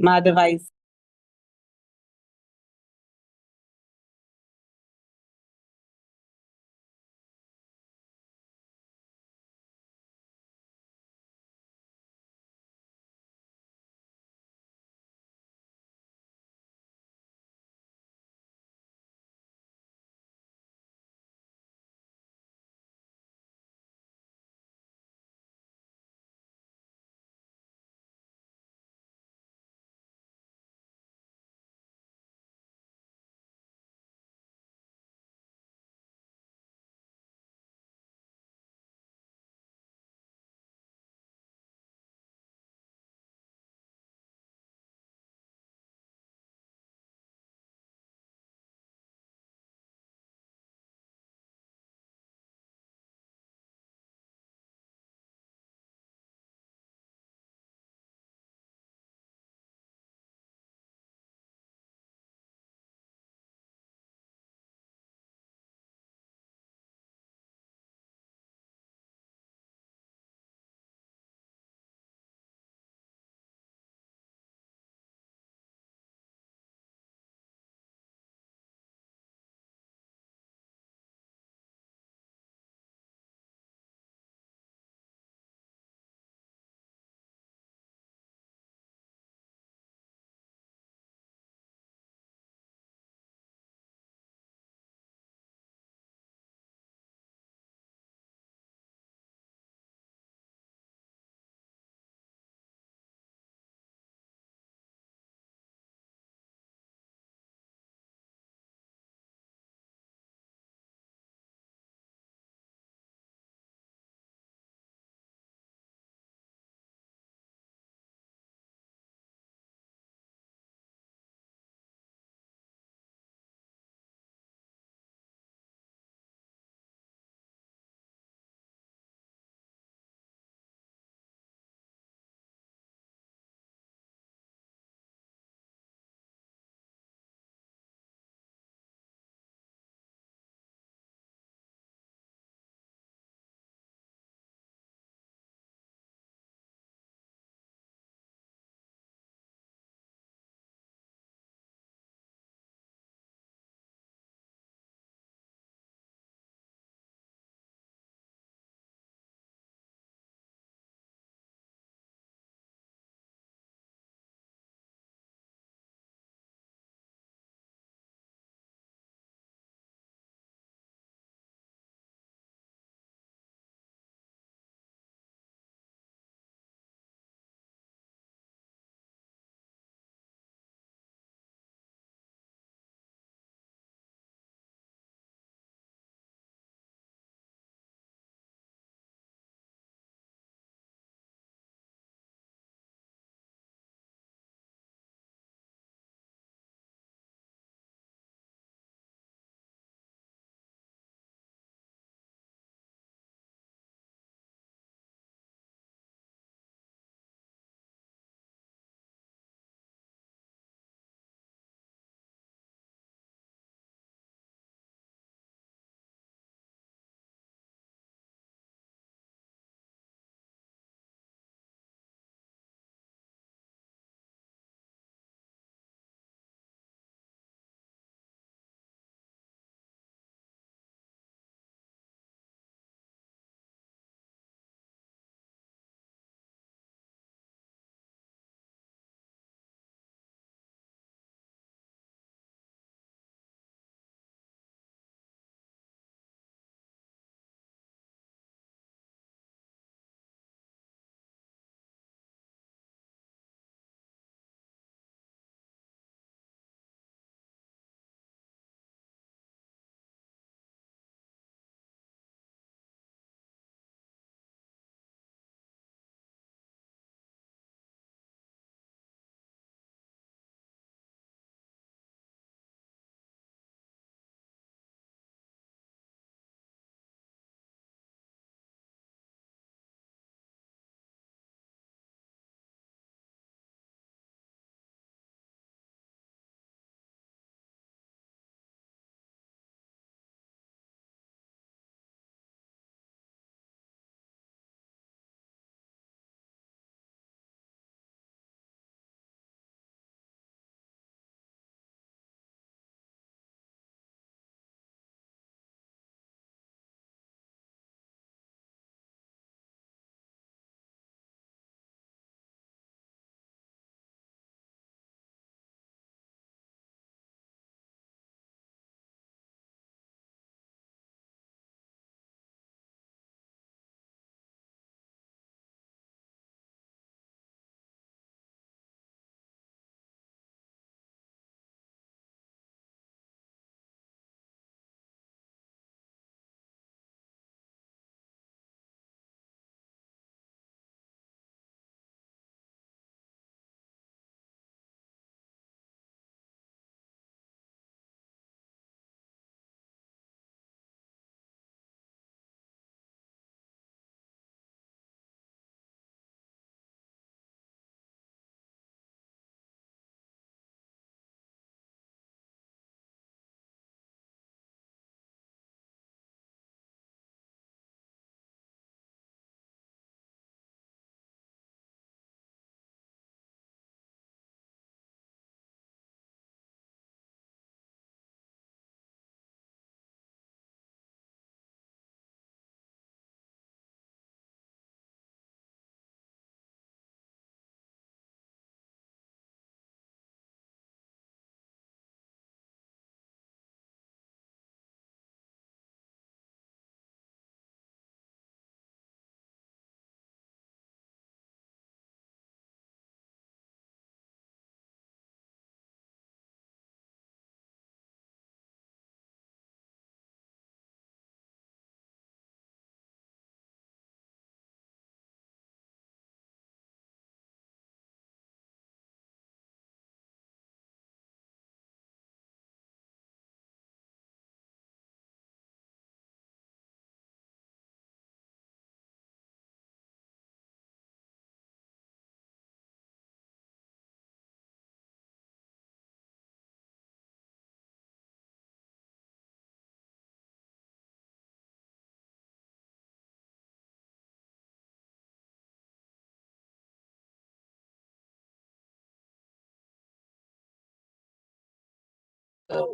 my device.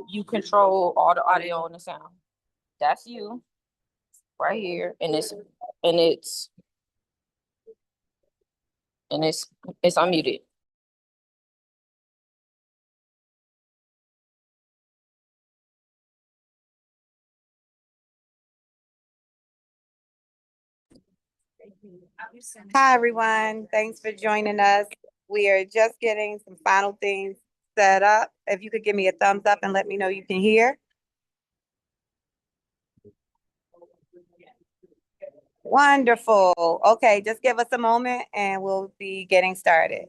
you control all the audio and the sound. That's you right here, and and it's and it's unmuted. Hi, everyone. Thanks for joining us. We are just getting some final things set up. If you could give me a thumbs up and let me know you can hear. Wonderful. Okay, just give us a moment and we'll be getting started.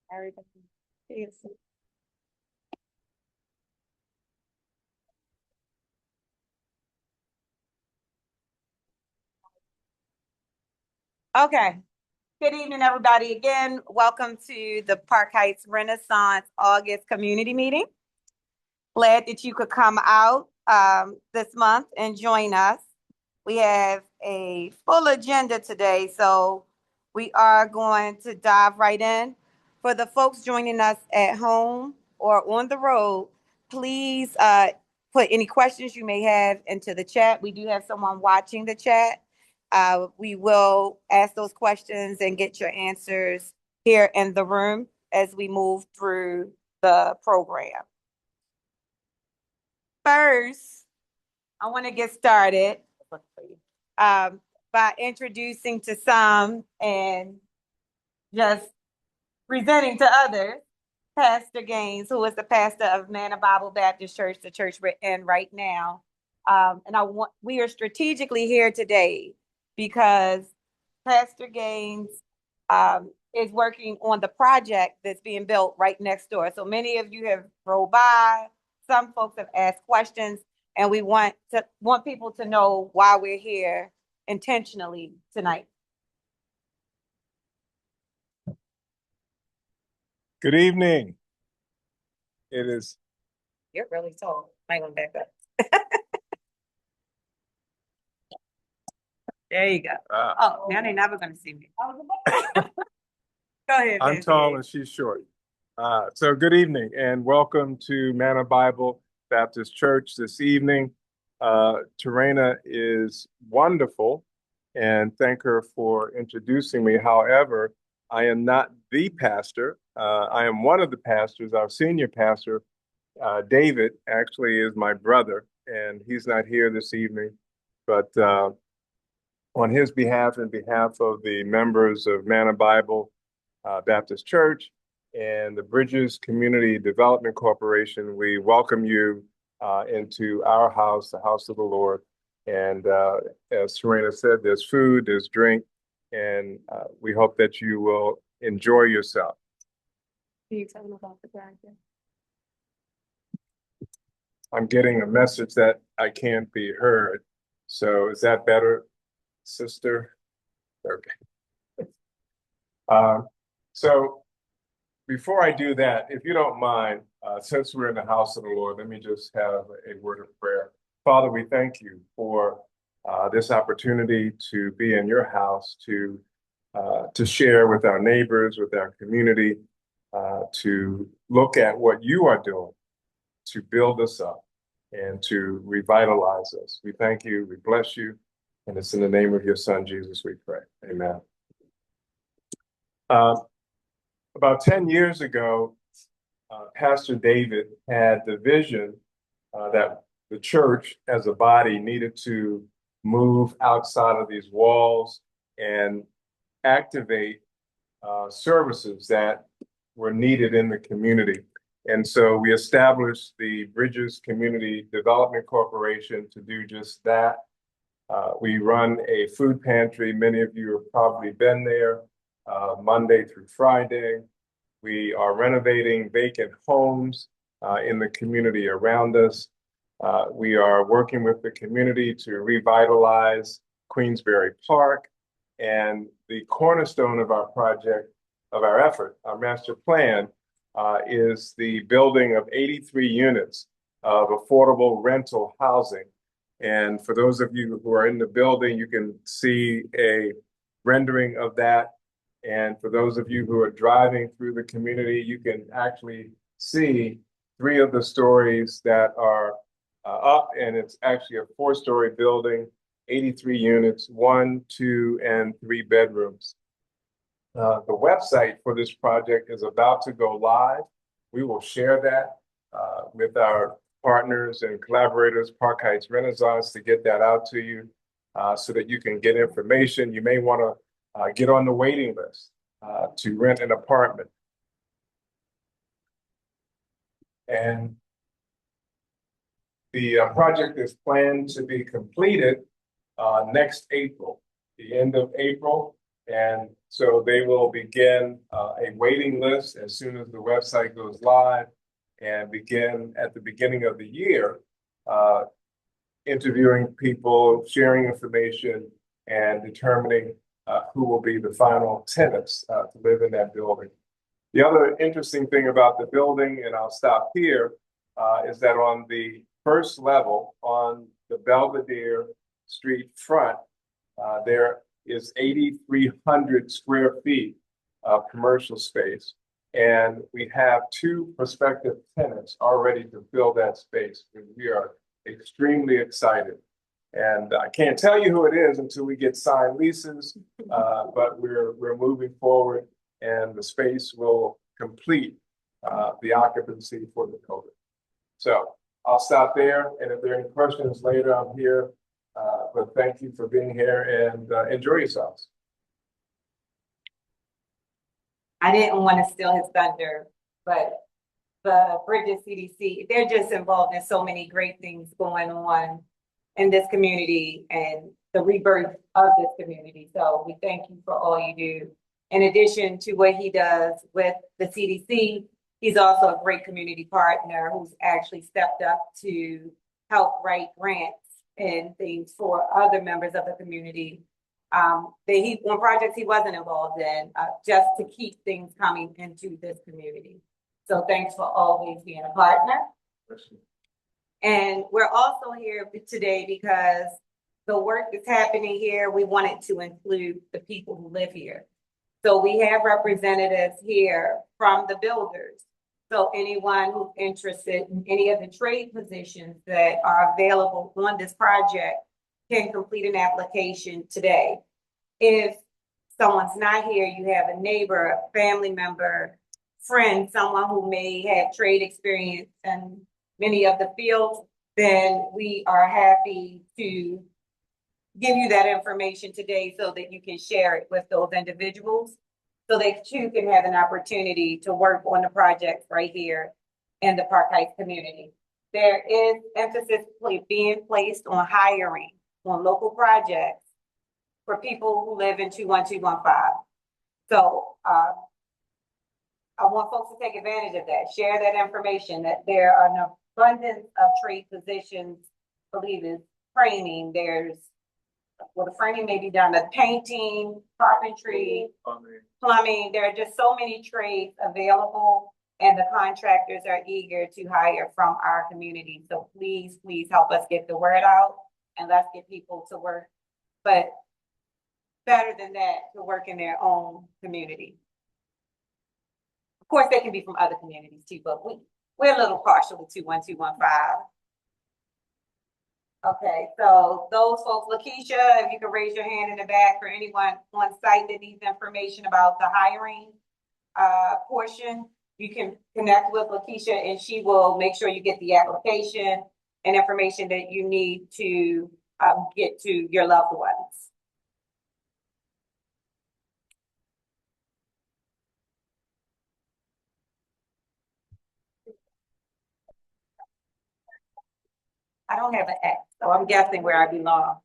Okay. Good evening, everybody. Again, welcome to the Park Heights Renaissance August community meeting. Glad that you could come out this month and join us. We have a full agenda today, so we are going to dive right in. For the folks joining us at home or on the road, please put any questions you may have into the chat. We do have someone watching the chat. We will ask those questions and get your answers here in the room as we move through the program. First, I want to get started by introducing to some and just presenting to others Pastor Gaines, who is the pastor of Manna Bible Baptist Church, the church we're in right now. We are strategically here today because Pastor Gaines is working on the project that's being built right next door. So many of you have rolled by. Some folks have asked questions, and we want people to know why we're here intentionally tonight. Good evening. It is. You're really tall. I'm going back up. There you go. Oh, now they're never going to see me. Go ahead. I'm tall and she's short. So good evening and welcome to Manna Bible Baptist Church this evening. Tarena is wonderful and thank her for introducing me. However, I am not the pastor. I am one of the pastors. Our senior pastor, David, actually is my brother, and he's not here this evening. But on his behalf and behalf of the members of Manna Bible Baptist Church and the Bridges Community Development Corporation, we welcome you into our house, the house of the Lord. And as Serena said, there's food, there's drink, and we hope that you will enjoy yourself. Can you tell them about the project? I'm getting a message that I can't be heard. So is that better, sister? Okay. So before I do that, if you don't mind, since we're in the house of the Lord, let me just have a word of prayer. Father, we thank you for this opportunity to be in your house, to share with our neighbors, with our community, to look at what you are doing to build us up and to revitalize us. We thank you, we bless you, and it's in the name of your son, Jesus, we pray. Amen. About 10 years ago, Pastor David had the vision that the church as a body needed to move outside of these walls and activate services that were needed in the community. And so we established the Bridges Community Development Corporation to do just that. We run a food pantry. Many of you have probably been there Monday through Friday. We are renovating vacant homes in the community around us. We are working with the community to revitalize Queensberry Park. And the cornerstone of our project, of our effort, our master plan, is the building of 83 units of affordable rental housing. And for those of you who are in the building, you can see a rendering of that. And for those of you who are driving through the community, you can actually see 3 of the stories that are up, and it's actually a 4-story building, 83 units, 1, 2, and 3 bedrooms. The website for this project is about to go live. We will share that with our partners and collaborators, Park Heights Renaissance, to get that out to you so that you can get information. You may want to get on the waiting list to rent an apartment. And the project is planned to be completed next April, the end of April. And so they will begin a waiting list as soon as the website goes live and begin at the beginning of the year interviewing people, sharing information, and determining who will be the final tenants to live in that building. The other interesting thing about the building, and I'll stop here, is that on the first level, on the Belvedere Street front, there is 8,300 square feet of commercial space. And we have 2 prospective tenants already to fill that space. We are extremely excited. And I can't tell you who it is until we get signed leases, but we're moving forward, and the space will complete the occupancy for the COVID. So I'll stop there, and if there are any questions later, I'm here. But thank you for being here, and enjoy yourselves. I didn't want to steal his thunder, but the Bridges CDC, they're just involved in so many great things going on in this community and the rebirth of this community. So we thank you for all you do. In addition to what he does with the CDC, he's also a great community partner who's actually stepped up to help write grants and things for other members of the community on projects he wasn't involved in, just to keep things coming into this community. So thanks for always being a partner. And we're also here today because the work that's happening here, we wanted to include the people who live here. So we have representatives here from the builders. So anyone who's interested in any of the trade positions that are available on this project can complete an application today. If someone's not here, you have a neighbor, a family member, friend, someone who may have trade experience in many of the fields, then we are happy to give you that information today so that you can share it with those individuals so they too can have an opportunity to work on the projects right here in the Park Heights community. There is emphasis being placed on hiring on local projects for people who live in 21215. So I want folks to take advantage of that, share that information, that there are an abundance of trade positions, I believe is framing, there's, well, the framing may be done, the painting, carpentry, plumbing, there are just so many trades available, and the contractors are eager to hire from our community. So please, please help us get the word out, and let's get people to work. But better than that, to work in their own community. Of course, they can be from other communities too, but we're a little partial to 21215. Okay, so those folks, Lakeisha, if you could raise your hand in the back for anyone on site that needs information about the hiring portion, you can connect with Lakeisha and she will make sure you get the application and information that you need to get to your loved ones. I don't have an X, so I'm guessing where I belong.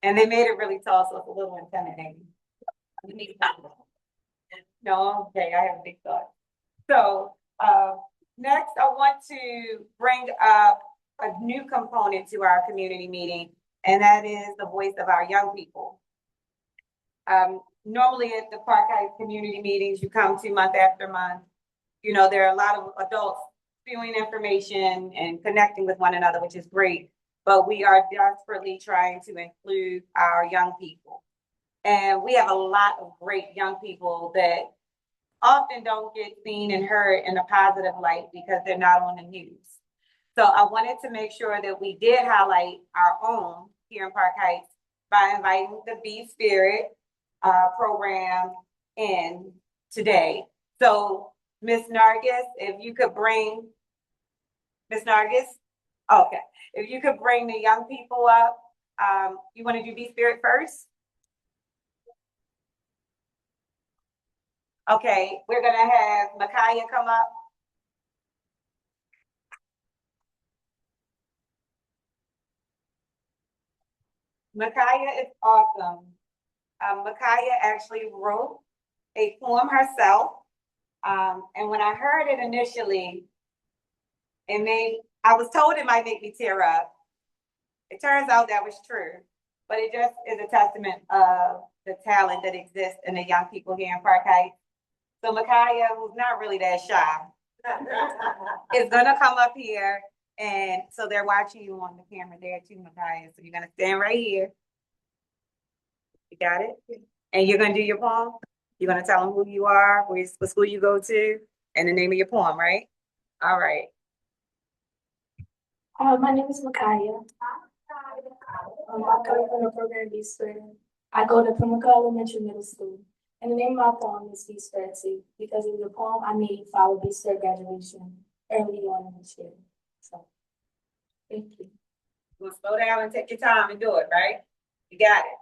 And they made it really tall, so it's a little intimidating. No, okay, I have a big thought. So next, I want to bring up a new component to our community meeting, and that is the voice of our young people. Normally at the Park Heights community meetings, you come to month after month. You know, there are a lot of adults spewing information and connecting with one another, which is great. But we are desperately trying to include our young people. And we have a lot of great young people that often don't get seen and heard in a positive light because they're not on the news. So I wanted to make sure that we did highlight our own here in Park Heights by inviting the Be Spirit program in today. So Ms. Nargis, if you could bring, Ms. Nargis, okay. If you could bring the young people up, you want to do Be Spirit first? Okay, we're gonna have Micaiah come up. Micaiah is awesome. Micaiah actually wrote a poem herself. And when I heard it initially, I was told it might make me tear up. It turns out that was true, but it just is a testament of the talent that exists in the young people here in Park Heights. So Micaiah, who's not really that shy, is gonna come up here, and so they're watching you on the camera there too, Micaiah. So you're gonna stand right here. You got it? And you're gonna do your poem. You're gonna tell them who you are, what school you go to, and the name of your poem, right? All right. My name is Micaiah. I'm coming from the program B Squared. I go to Pimlico Elementary Middle School. And the name of my poem is B Squared too, because it was a poem I made for B Squared graduation early on in this year. So, thank you. We'll slow down and take your time and do it, right? You got it.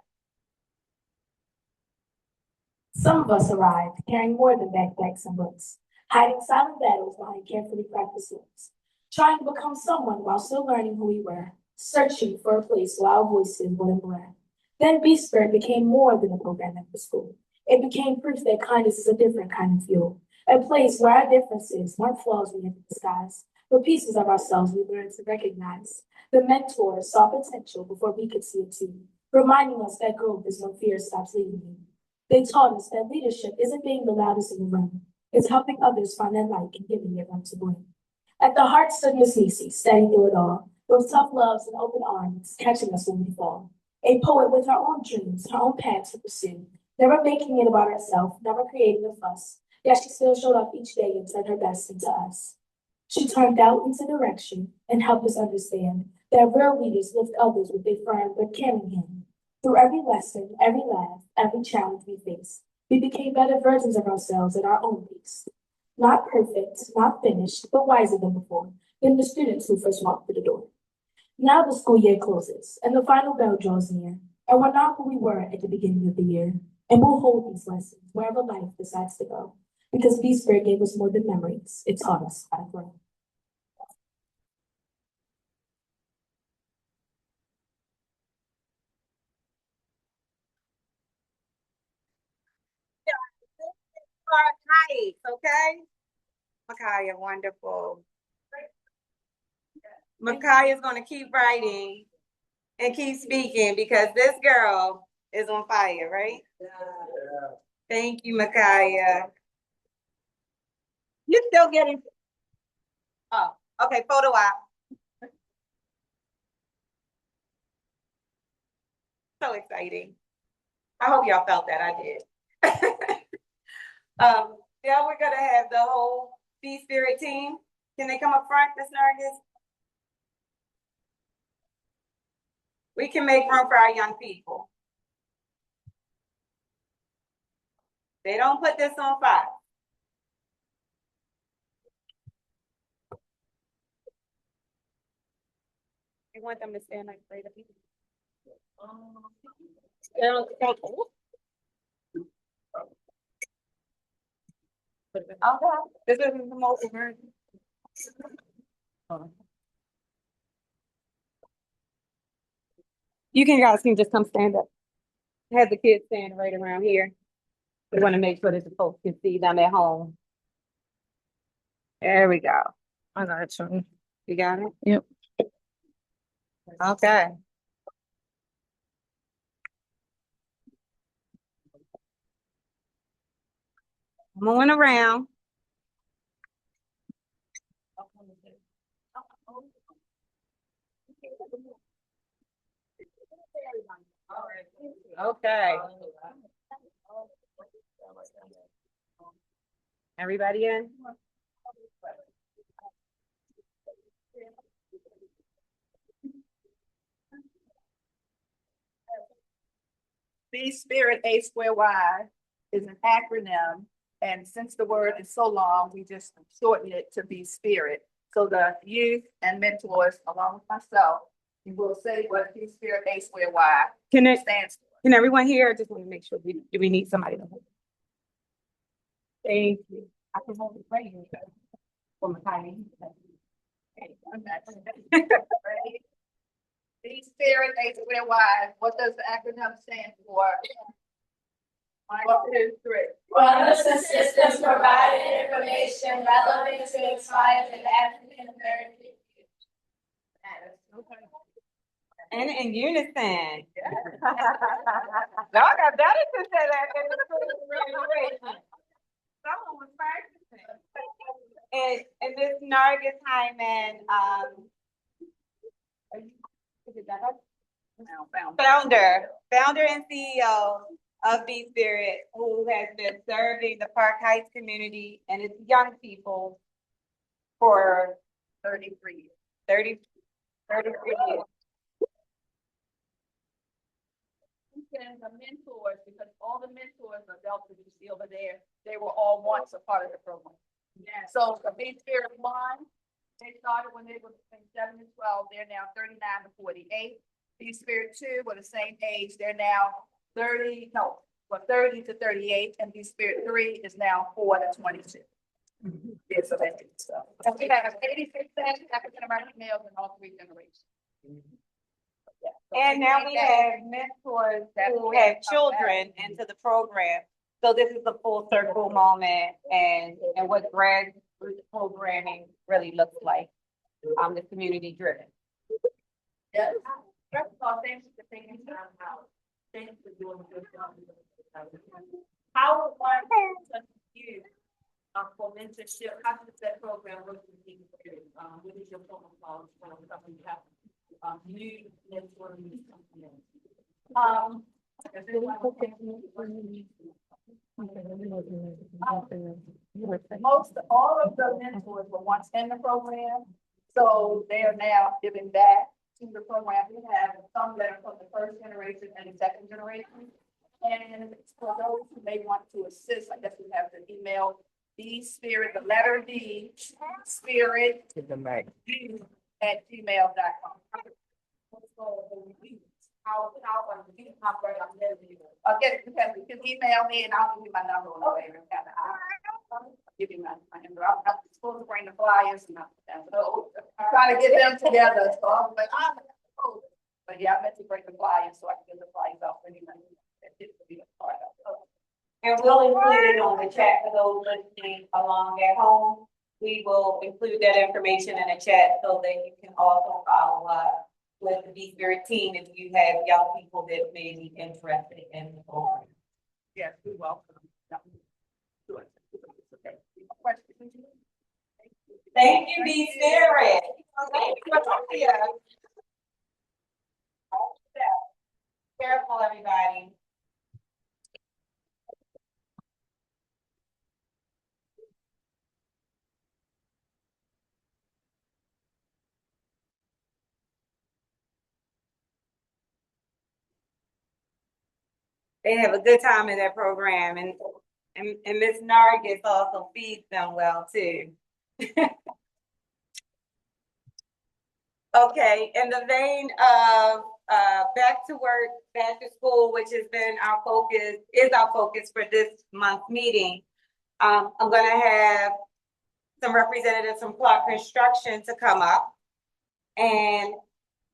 Some of us arrived carrying more than backpacks and books, hiding silent battles behind carefully practiced looks, trying to become someone while still learning who we were, searching for a place where our voices wouldn't blur. Then B Spirit became more than a program at the school. It became proof that kindness is a different kind of fuel, a place where our differences weren't flaws we had to disguise, but pieces of ourselves we learned to recognize. The mentors saw potential before we could see it too, reminding us that growth is when fear stops leading you. They taught us that leadership isn't being the loudest in the room, it's helping others find their light and giving it them to bring. At the heart stood Miss Nisi, steady through it all, with tough loves and open arms, catching us when we fall. A poet with her own dreams, her own path to pursue, never making it about herself, never creating a fuss, yet she still showed up each day and said her best into us. She turned doubt into direction and helped us understand that real leaders lift others with a firm but caring hand. Through every lesson, every laugh, every challenge we face, we became better versions of ourselves at our own pace. Not perfect, not finished, but wiser than before, than the students who first walked through the door. Now the school year closes, and the final bell draws near, and we're not who we were at the beginning of the year. And we'll hold these lessons wherever life decides to go, because B Spirit gave us more than memories, it taught us how to grow. Clark Heights, okay? Micaiah, wonderful. Micaiah is gonna keep writing and keep speaking because this girl is on fire, right? Yeah. Thank you, Micaiah. You're still getting. Oh, okay, photo op. So exciting. I hope y'all felt that. I did. Now we're gonna have the whole B Spirit team. Can they come up front, Miss Nargis? We can make room for our young people. They don't put this on fire. You want them to stand like straight up. Okay, this is the most version. You guys can just come stand up. Have the kids stand right around here. We want to make sure that the folks can see them at home. There we go. I got it, Tony. You got it? Yep. Okay. Moving around. Okay. Everybody in? B Spirit A Square Y is an acronym. And since the word is so long, we just shortened it to B Spirit. So the youth and mentors, along with myself, we will say what B Spirit A Square Y stands for. Can everyone hear? I just want to make sure do we need somebody to hold? Thank you. I can hold it right here. For my timing. B Spirit A Square Y, what does the acronym stand for? 1, 2, 3. Brothers and sisters providing information relevant to inspire the African American youth. And in unison. Y'all got better to say that than the graduation. Someone was practicing. And Ms. Nargis Hyman, founder and CEO of Be Spirit, who has been serving the Park Heights community and its young people for 33 years. 33 years. And the mentors, because all the mentors are dealt with, you see over there, they were all once a part of the program. Yeah. So the Be Spirit 1, they started when they were between 7 and 12. They're now 39 to 48. Be Spirit 2 were the same age. They're now 30 to 38, and Be Spirit 3 is now 4 to 22. Yeah, so that's it. So we have 86 African American males in all 3 generations. Yeah. So And now we have mentors who have children into the program. So this is the full circle moment and what grassroots programming really looks like. The community driven. Yes. First of all, thank you for taking time out. Thank you for doing a good job. How would one you for mentorship? How does that program work with you? What is your protocol for something you have? New mentoring something. Most all of the mentors were once in the program, so they are now giving back to the program. We have some that are from the first generation and the second generation. And for those who may want to assist, I guess we have the email D Spirit, the letter D, Spirit at gmail.com. Again, you can email me and I'll give you my number on the way. I'll give you my number. I'm supposed to bring the flyers and so I'm trying to get them together. So I was like, but yeah, I meant to bring the flyers so I can get the flyers out for anyone that didn't be a part of it. And we'll include it on the chat for those listening along at home. We will include that information in the chat so that you can also follow up with the Be Spirit team if you have young people that may be interested in the program. Yes, we welcome. Thank you, Be Spirit. Thank you for talking. Careful, everybody. They have a good time in that program, and Ms. Nargis also feeds them well too. Okay, in the vein of back to work, back to school, which has been our focus for this month's meeting. I'm going to have some representatives from Clark Construction to come up, and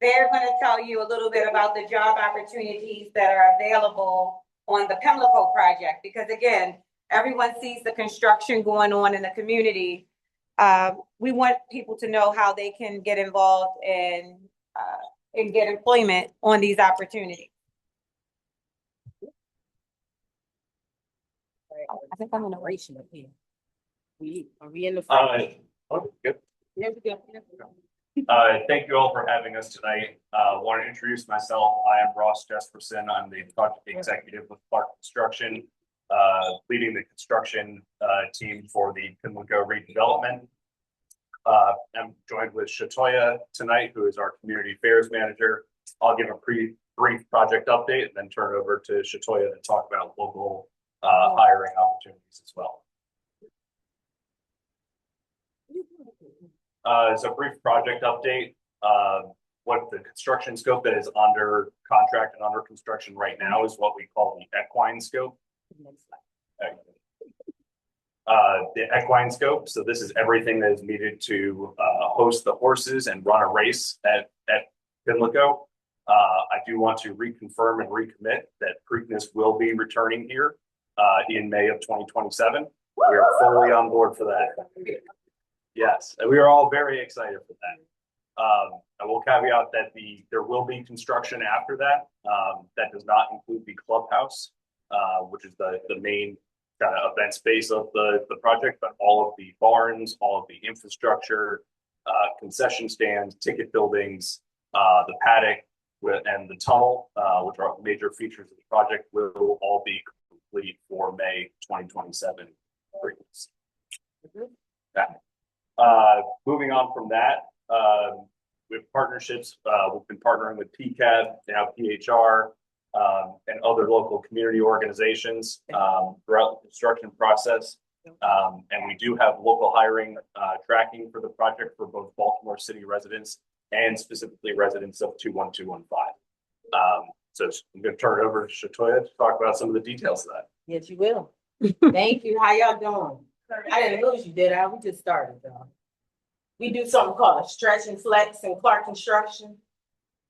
they're going to tell you a little bit about the job opportunities that are available on the Pimlico project, because again, everyone sees the construction going on in the community. We want people to know how they can get involved and get employment on these opportunities. I think I'm in a race up here. Are we in the Good. Yeah, we go. Thank you all for having us tonight. Want to introduce myself. I am Ross Jesperson. I'm the project executive with Clark Construction, leading the construction team for the Pimlico redevelopment. I'm joined with Shatoya tonight, who is our community affairs manager. I'll give a brief project update and then turn it over to Shatoya to talk about local hiring opportunities as well. As a brief project update, what the construction scope that is under contract and under construction right now is what we call the equine scope. The equine scope. So this is everything that is needed to host the horses and run a race at Pimlico. I do want to reconfirm and recommit that Preakness will be returning here. in May of 2027. We are fully on board for that. Yes, and we are all very excited for that. I will caveat that there will be construction after that. That does not include the clubhouse, which is the main kind of event space of the project, but all of the barns, all of the infrastructure, concession stands, ticket buildings, the paddock and the tunnel, which are major features of the project, will all be complete for May 2027. Moving on from that, we have partnerships. We've been partnering with PCAB, now PHR, and other local community organizations throughout the construction process. And we do have local hiring tracking for the project for both Baltimore City residents and specifically residents of 21215. So I'm going to turn it over to Shatoya to talk about some of the details of that. Yes, you will. Thank you. How y'all doing? I didn't lose you, did I? We just started, though. We do something called a stretch and flex in Clark Construction.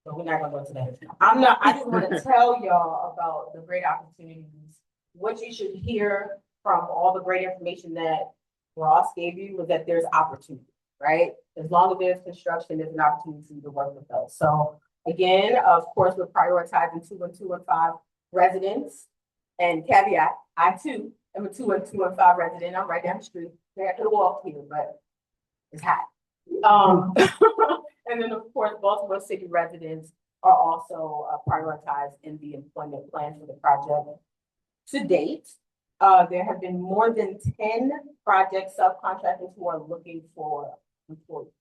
But we're not gonna go to that. I just want to tell y'all about the great opportunities. What you should hear from all the great information that Ross gave you was that there's opportunity, right? As long as there's construction, there's an opportunity to work with us. So again, of course, we're prioritizing 21215 residents. And caveat, I too am a 21215 resident. I'm right down the street. I could have walked here, but it's hot. And then, of course, Baltimore City residents are also prioritized in the employment plan for the project. To date, there have been more than 10 project subcontractors who are looking for employees.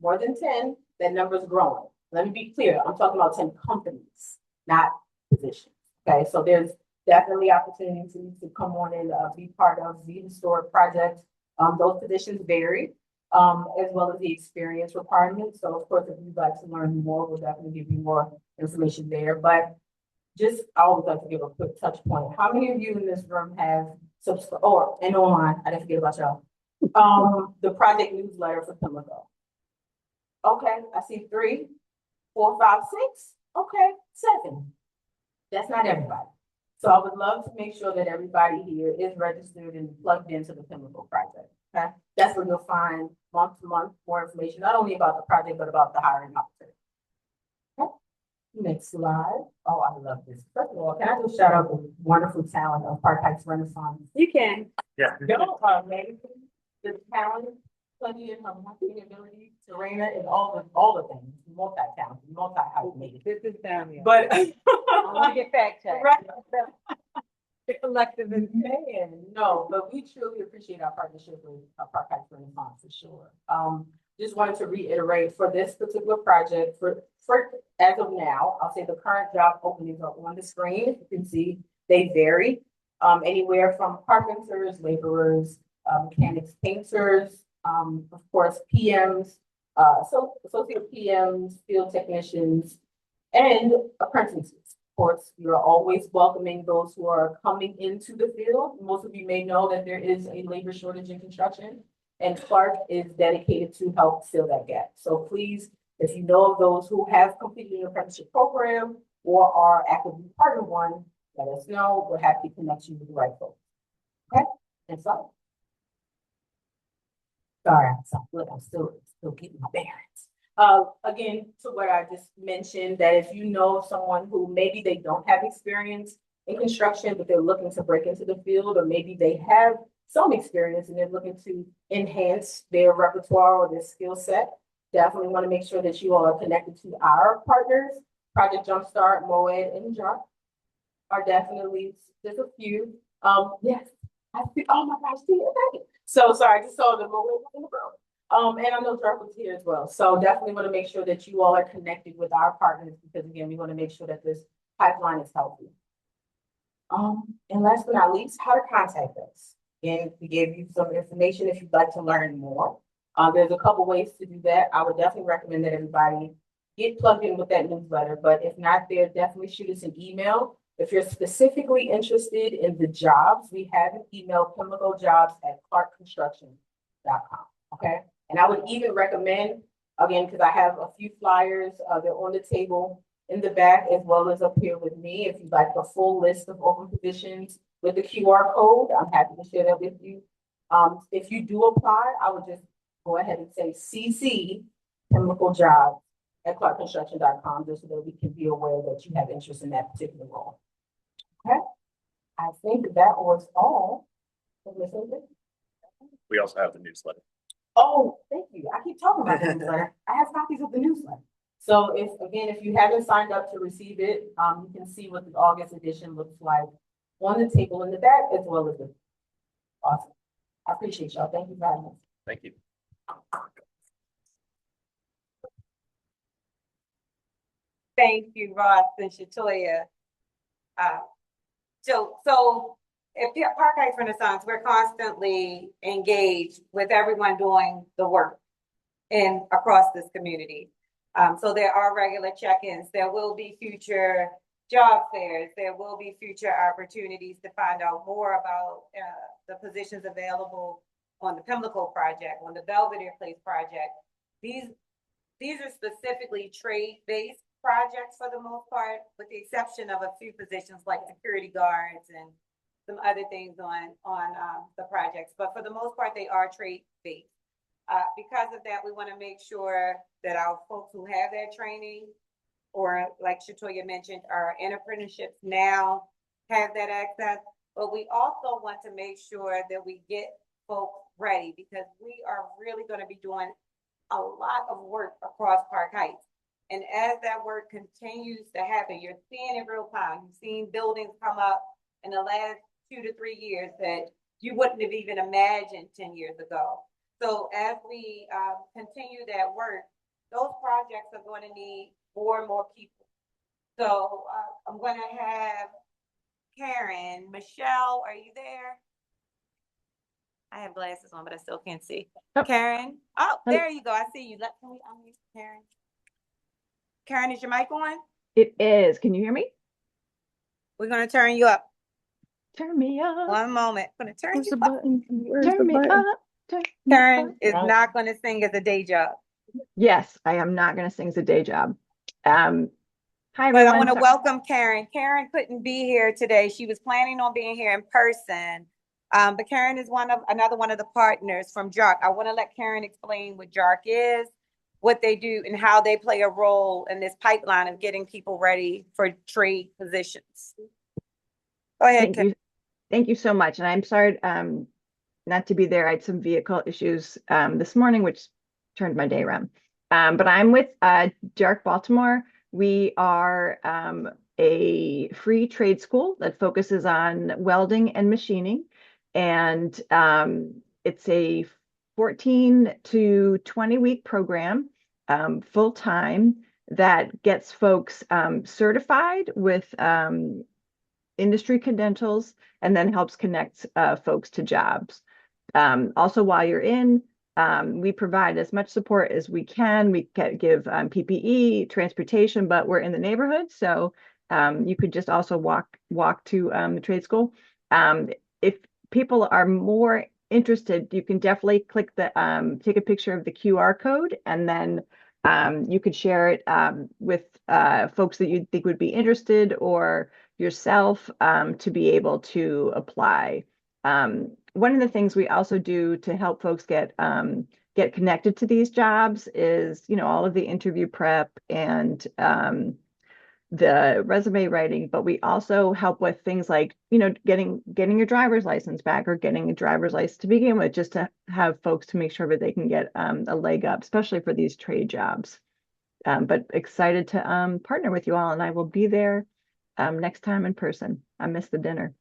More than 10, that number is growing. Let me be clear, I'm talking about 10 companies, not positions. Okay, so there's definitely opportunity to come on and be part of the historic project. Those positions vary. As well as the experience requirements. So of course, if you'd like to learn more, we'll definitely give you more information there. But just, I always like to give a quick touch point. How many of you in this room have subscribed, and online, I didn't forget about y'all, the project newsletter for Pimlico? Okay, I see 3, 4, 5, 6. Okay, 7. That's not everybody. So I would love to make sure that everybody here is registered and plugged into the Pimlico project. Okay, that's where you'll find month to month more information, not only about the project, but about the hiring opportunity. Okay, next slide. Oh, I love this. First of all, can I just shout out the wonderful talent of Park Heights Renaissance? You can. Yeah. Amazing. The talent, plenty of her marketing ability, Serena, and all the things, multi-talented, multi-hyphenated. This is down here. But I want to get fact checked. Right. The collective is. Man, no, but we truly appreciate our partnership with Park Heights Renaissance for sure. Just wanted to reiterate for this particular project, for as of now, I'll say the current job openings are on the screen. If you can see, they vary. Anywhere from carpenters, laborers, mechanics, painters, of course, PMs, so associate PMs, field technicians, and apprentices. Of course, you're always welcoming those who are coming into the field. Most of you may know that there is a labor shortage in construction, and Clark is dedicated to help fill that gap. So please, if you know of those who have completed an apprenticeship program or are actively part of one, let us know. We're happy to connect you with the right folks. Okay, and so. Sorry, I'm still getting my bearings. Again, to what I just mentioned, that if you know someone who maybe they don't have experience in construction, but they're looking to break into the field, or maybe they have some experience and they're looking to enhance their repertoire or their skill set, definitely want to make sure that you all are connected to our partners. Project Jumpstart, MOED, and JARC are definitely, there's a few. Yes, I see, oh my gosh, thank you. So sorry, I just saw the MOED in the room. And I know JARC was here as well. So definitely want to make sure that you all are connected with our partners, because again, we want to make sure that this pipeline is healthy. And last but not least, how to contact us. Again, we gave you some information if you'd like to learn more. There's a couple ways to do that. I would definitely recommend that everybody get plugged in with that newsletter, but if not there, definitely shoot us an email. If you're specifically interested in the jobs, we have an email, chemicalJobs@clarkconstruction.com. Okay. And I would even recommend, again, because I have a few flyers, they're on the table in the back as well as up here with me. If you'd like a full list of open positions, with the QR code. I'm happy to share that with you. If you do apply, I would just go ahead and say CC chemical jobs at clarkconstruction.com, just so that we can be aware that you have interest in that particular role. Okay, I think that was all. We also have the newsletter. Oh, thank you. I keep talking about the newsletter. I have copies of the newsletter. So if you haven't signed up to receive it, you can see what the August edition looks like on the table in the back as well as the. Awesome. I appreciate y'all. Thank you very much. Thank you. Thank you, Ross and Shatoya. So if the Park Heights Renaissance, we're constantly engaged with everyone doing the work across this community. So there are regular check-ins. There will be future job fairs. There will be future opportunities to find out more about the positions available on the Pimlico project, on the Belvedere Place project. These are specifically trade-based projects for the most part, with the exception of a few positions like security guards and some other things on the projects. But for the most part, they are trade-based. Because of that, we want to make sure that our folks who have that training, or like Shatoya mentioned, are in apprenticeships now, have that access. But we also want to make sure that we get folks ready, because we are really going to be doing a lot of work across Park Heights. And as that work continues to happen, you're seeing it real time. You've seen buildings come up in the last 2 to 3 years that you wouldn't have even imagined 10 years ago. So as we continue that work, those projects are going to need more and more people. So I'm going to have Karen, Michelle, are you there? I have glasses on, but I still can't see. Oh. Karen, oh, there you go. I see you. Can we unmute Karen? Karen, is your mic on? It is. Can you hear me? We're going to turn you up. Turn me up. One moment. I'm going to turn Where's you the up. button? Turn me up. Turn me Karen up. is not going to sing as a day job. Yes, I am not going to sing as a day job. Hi, But everyone. I want to welcome Karen. Karen couldn't be here today. She was planning on being here in person. But Karen is another one of the partners from JARC. I want to let Karen explain what JARC is, what they do, and how they play a role in this pipeline of getting people ready for trade positions. Go ahead, Karen. Thank you so much. And I'm sorry not to be there. I had some vehicle issues this morning, which turned my day around. But I'm with JARC Baltimore. We are a free trade school that focuses on welding and machining. And it's a 14 to 20 week program, full time, that gets folks certified with industry credentials, and then helps connect folks to jobs. Also, while you're in, we provide as much support as we can. We can give PPE, transportation, but we're in the neighborhood, so you could just also walk to the trade school. If people are more interested, you can definitely click take a picture of the QR code, and then you could share it with folks that you think would be interested, or yourself, to be able to apply. One of the things we also do to help folks get connected to these jobs is, all of the interview prep and the resume writing, but we also help with things like, getting your driver's license back, or getting a driver's license to begin with, just to have folks to make sure that they can get a leg up, especially for these trade jobs. But excited to partner with you all, and I will be there next time in person. I missed the dinner.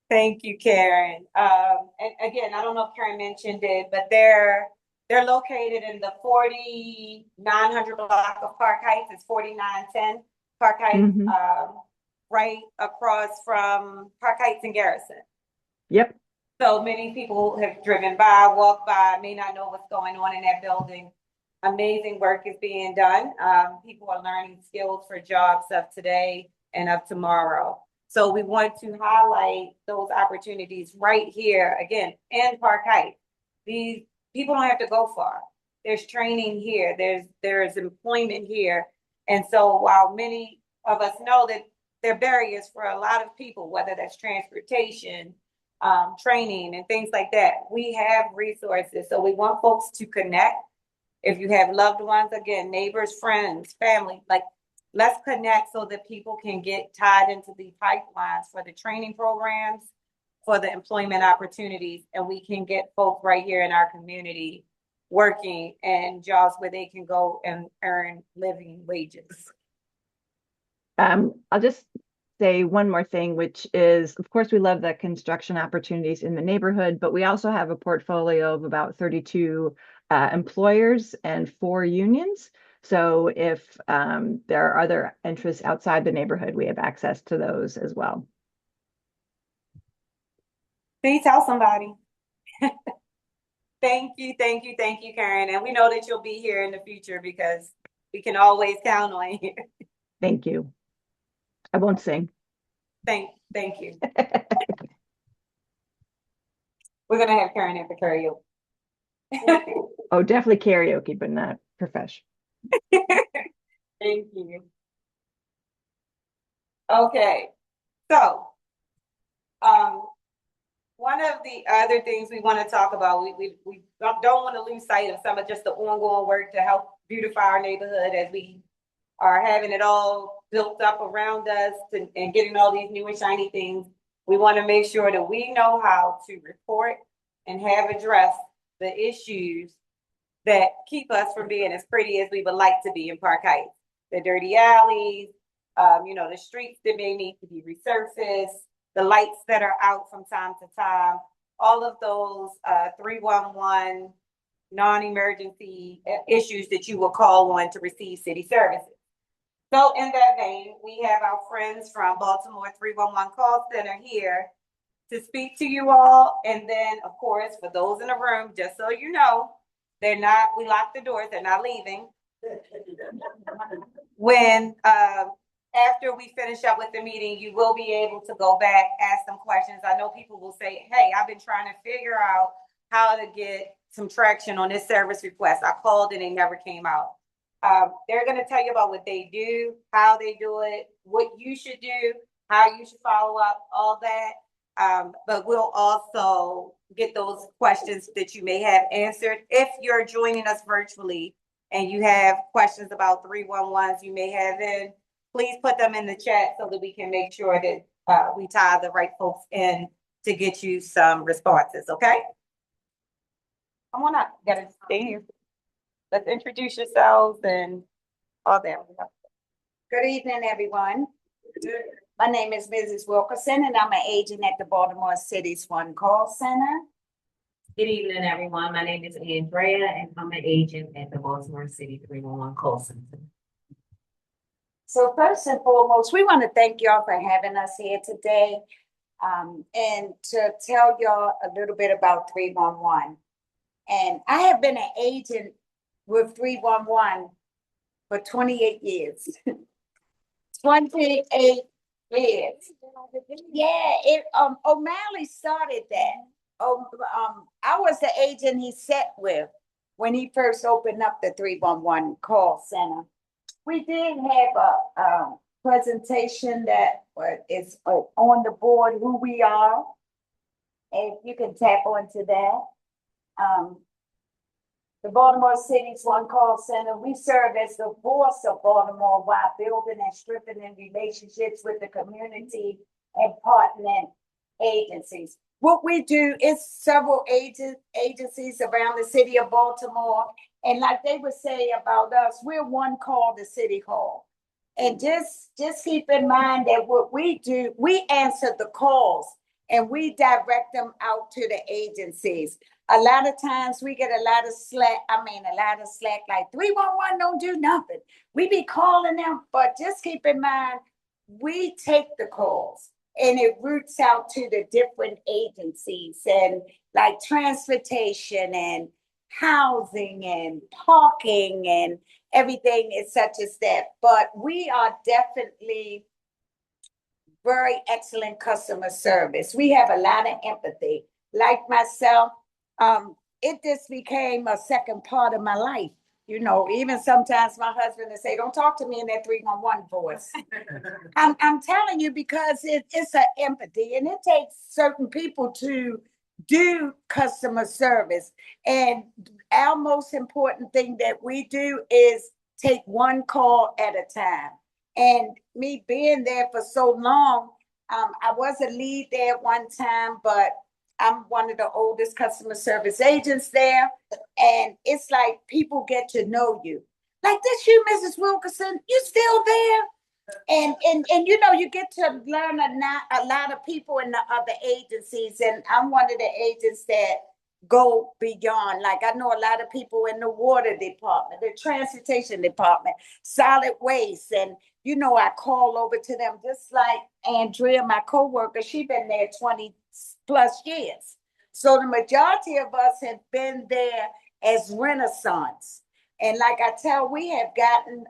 Thank you, Karen. And again, I don't know if Karen mentioned it, but they're located in the 4900 block of Park Heights. It's 4910 Park Heights, right across from Park Heights and Garrison. Yep. So many people have driven by, walked by, may not know what's going on in that building. Amazing work is being done. People are learning skills for jobs of today and of tomorrow. So we want to highlight those opportunities right here, again, in Park Heights. These people don't have to go far. There's training here. There's employment here. And so while many of us know that they're barriers for a lot of people, whether that's transportation, training and things like that. We have resources. So we want folks to connect. If you have loved ones, again, neighbors, friends, family, like let's connect so that people can get tied into the pipelines for the training programs, for the employment opportunities, and we can get folks right here in our community working and jobs where they can go and earn living wages. I'll just say one more thing, which is, of course, we love the construction opportunities in the neighborhood, but we also have a portfolio of about 32 employers and 4 unions. So if there are other interests outside the neighborhood, we have access to those as well. Please tell somebody. Thank you, Karen. And we know that you'll be here in the future because we can always count on you. Thank you. I won't sing. Thank you. We're gonna have Karen in for karaoke. Oh, definitely karaoke, but not professional. Thank you. Okay, so one of the other things we want to talk about, we don't want to lose sight of some of just the ongoing work to help beautify our neighborhood as we are having it all built up around us and getting all these new and shiny things. We want to make sure that we know how to report and have addressed the issues that keep us from being as pretty as we would like to be in Park Heights. The dirty alleys, the streets that may need to be resurfaced, the lights that are out from time to time, all of those 311 non-emergency issues that you will call on to receive city services. So in that vein, we have our friends from Baltimore 311 Call Center here to speak to you all. And then, of course, for those in the room, just so you know, we locked the doors, they're not leaving. When, after we finish up with the meeting, you will be able to go back, ask some questions. I know people will say, hey, I've been trying to figure out how to get some traction on this service request. I called and they never came out. They're going to tell you about what they do, how they do it, what you should do, how you should follow up, all that. But we'll also get those questions that you may have answered. If you're joining us virtually and you have questions about 311s you may have in, please put them in the chat so that we can make sure that we tie the right folks in to get you some responses, okay? Come on up, you gotta stay here. Let's introduce yourselves and all that. Good evening, everyone. My name is Mrs. Wilkerson, and I'm an agent at the Baltimore City's One Call Center. Good evening, everyone. My name is Andrea, and I'm an agent at the Baltimore City 311 Call Center. So first and foremost, we want to thank y'all for having us here today, and to tell y'all a little bit about 311. And I have been an agent with 311 for 28 years. 28 years. Yeah, O'Malley started that. I was the agent he sat with when he first opened up the 311 call center. We did have a presentation that is on the board, who we are. And you can tap onto that. The Baltimore City's One Call Center, we serve as the voice of Baltimore while building and strengthening relationships with the community and partnering agencies. What we do is several agencies around the city of Baltimore. And like they would say about us, we're one call to City Hall. And just keep in mind that what we do, we answer the calls and we direct them out to the agencies. A lot of times we get a lot of slack, like 311 don't do nothing. We be calling them, but just keep in mind, we take the calls and it routes out to the different agencies and like transportation and housing and parking and everything is such as that. But we are definitely very excellent customer service. We have a lot of empathy. Like myself, it just became a second part of my life. You know, even sometimes my husband will say, don't talk to me in that 311 voice. I'm telling you, because it's an empathy, and it takes certain people to do customer service. And our most important thing that we do is take one call at a time. And me being there for so long, I was a lead there at one time, but I'm one of the oldest customer service agents there. And it's like people get to know you. Like this, you, Mrs. Wilkerson, you still there? And you know, you get to learn a lot of people in the other agencies. And I'm one of the agents that go beyond. Like I know a lot of people in the water department, the transportation department, solid waste. And you know, I call over to them, just like Andrea, my coworker, she's been there 20 plus years. So the majority of us have been there as Renaissance. And like I tell, we have gotten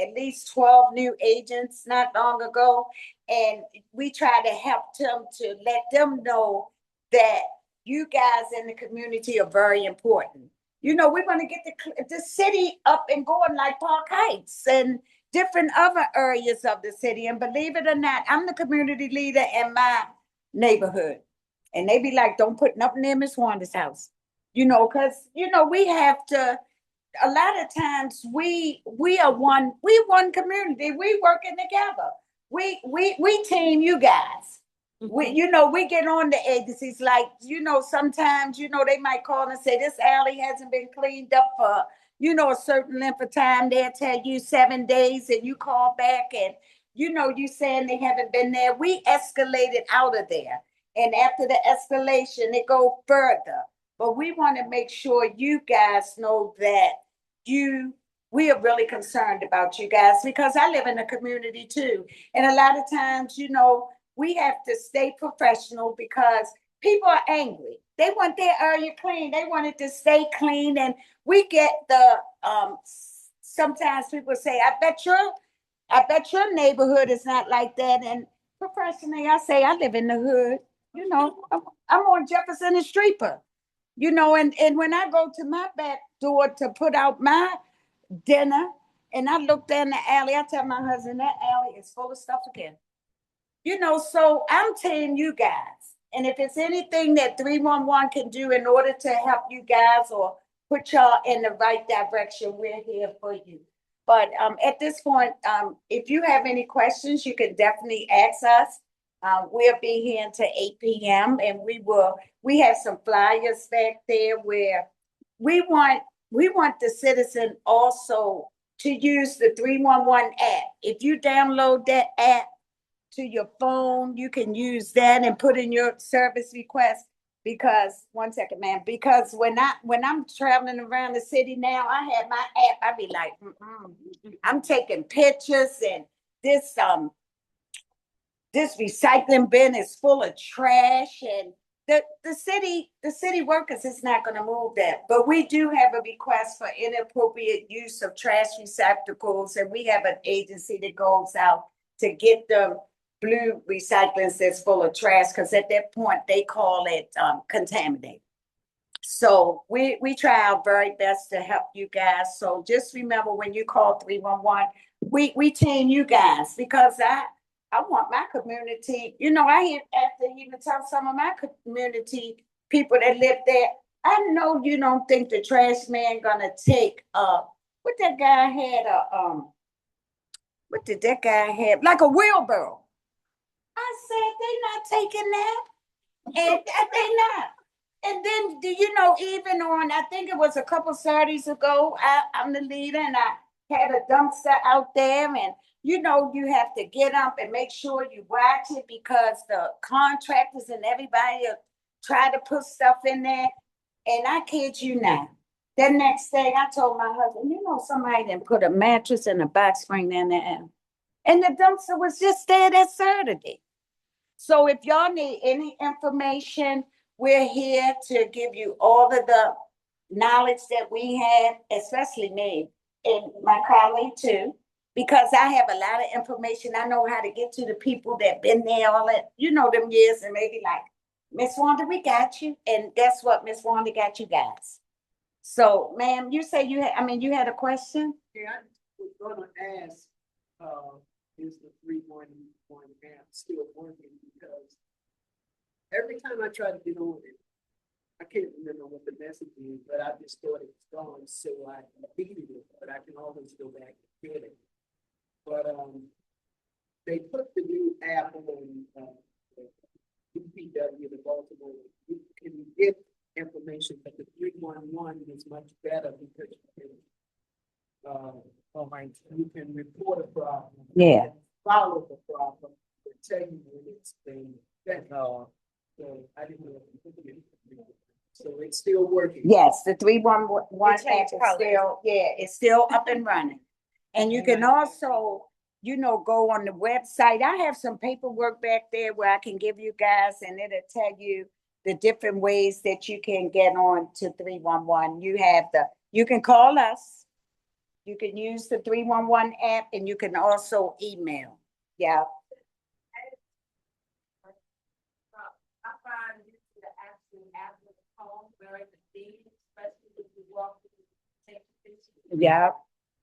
at least 12 new agents not long ago. And we try to help them to let them know that you guys in the community are very important. You know, we want to get the city up and going like Park Heights and different other areas of the city. And believe it or not, I'm the community leader in my neighborhood. And they be like, don't put nothing in Miss Wanda's house. You know, because, you know, we have to, a lot of times we are one community. We working together. We team you guys. We, you know, we get on the agencies, like, you know, sometimes, you know, they might call and say this alley hasn't been cleaned up for, you know, a certain length of time. They'll tell you 7 days, and you call back and, you know, you saying they haven't been there. We escalated out of there. And after the escalation, it go further. But we want to make sure you guys know that we are really concerned about you guys, because I live in a community too. And a lot of times, you know, we have to stay professional because people are angry. They want their area clean. They want it to stay clean. And we get the, sometimes people say, I bet your neighborhood is not like that. And professionally, I say, I live in the hood. You know, I'm on Jefferson and Streeter. You know, and when I go to my back door to put out my dinner, and I look down the alley, I tell my husband, that alley is full of stuff again. You know, so I'm telling you guys, and if it's anything that 311 can do in order to help you guys or put y'all in the right direction, we're here for you. But at this point, if you have any questions, you can definitely ask us. We'll be here until 8 p.m. and we have some flyers back there where we want the citizen also to use the 311 app. If you download that app to your phone, you can use that and put in your service request. Because one second, man, because when I'm traveling around the city now, I have my app. I be like, I'm taking pictures, and this recycling bin is full of trash, and the city workers is not going to move that. But we do have a request for inappropriate use of trash receptacles, and we have an agency that goes out to get the blue recyclings that's full of trash, because at that point they call it contaminated. So we try our very best to help you guys. So just remember, when you call 311, we team you guys, because I want my community, you know, I have to even tell some of my community people that live there, I know you don't think the trash man gonna take what that guy had what did that guy have? Like a wheelbarrow. I said, they not taking that. And they not. And then, do you know, even on, I think it was a couple Saturdays ago, I'm the leader, and I had a dumpster out there, and you know, you have to get up and make sure you watch it, because the contractors and everybody try to put stuff in there. And I kid you not, the next day I told my husband, you know, somebody didn't put a mattress and a box spring in there. And the dumpster was just there that Saturday. So if y'all need any information, we're here to give you all of the knowledge that we have, especially me and my colleague too, because I have a lot of information. I know how to get to the people that been there all that, you know, them years, and maybe like, Miss Wanda, we got you. And guess what? Miss Wanda got you guys. So, ma'am, you say you had, you had a question? Yeah, I was gonna ask, is the 311 app still working? Because every time I try to get on it, I can't remember what the message is, but I just thought it was gone, so I deleted it, but I can always go back and get it. But, they put the new app on, UPW, the Baltimore, you can get information, but the 311 is much better because you can report a problem. Yeah. Follow the problem, and tell you when it's been fixed. So I didn't know. So it's still working. Yes, the 311 It app changed is colors. still, it's still up and running. And you can also, go on the website. I have some paperwork back there where I can give you guys, and it'll tell you the different ways that you can get on to 311. You can call us. You can use the 311 app, and you can also email. Yeah. I find this is the actual app of the home where it's deed, especially if you walk through the take pictures. Yeah.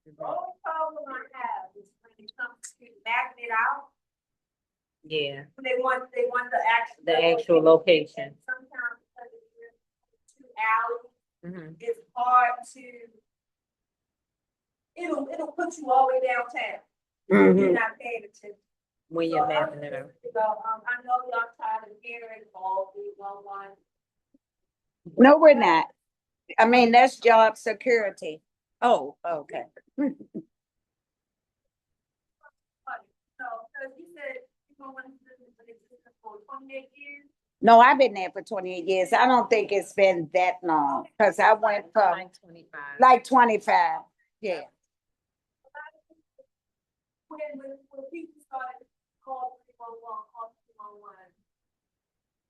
The only problem I have is when it comes to mapping it out, Yeah, they want the actual location. Sometimes because it's too alleys, Mhm. it's hard to, it'll put you all the way downtown. You're not paying attention. When you're mapping it out. So, I know y'all tired of hearing all 311. No, we're not. I mean, that's job security. Oh, okay. So, because you said you want to exist for 28 years. No, I've been there for 28 years. I don't think it's been that long because I went from Like 25. like 25. Yeah. When people started call 311, call 311,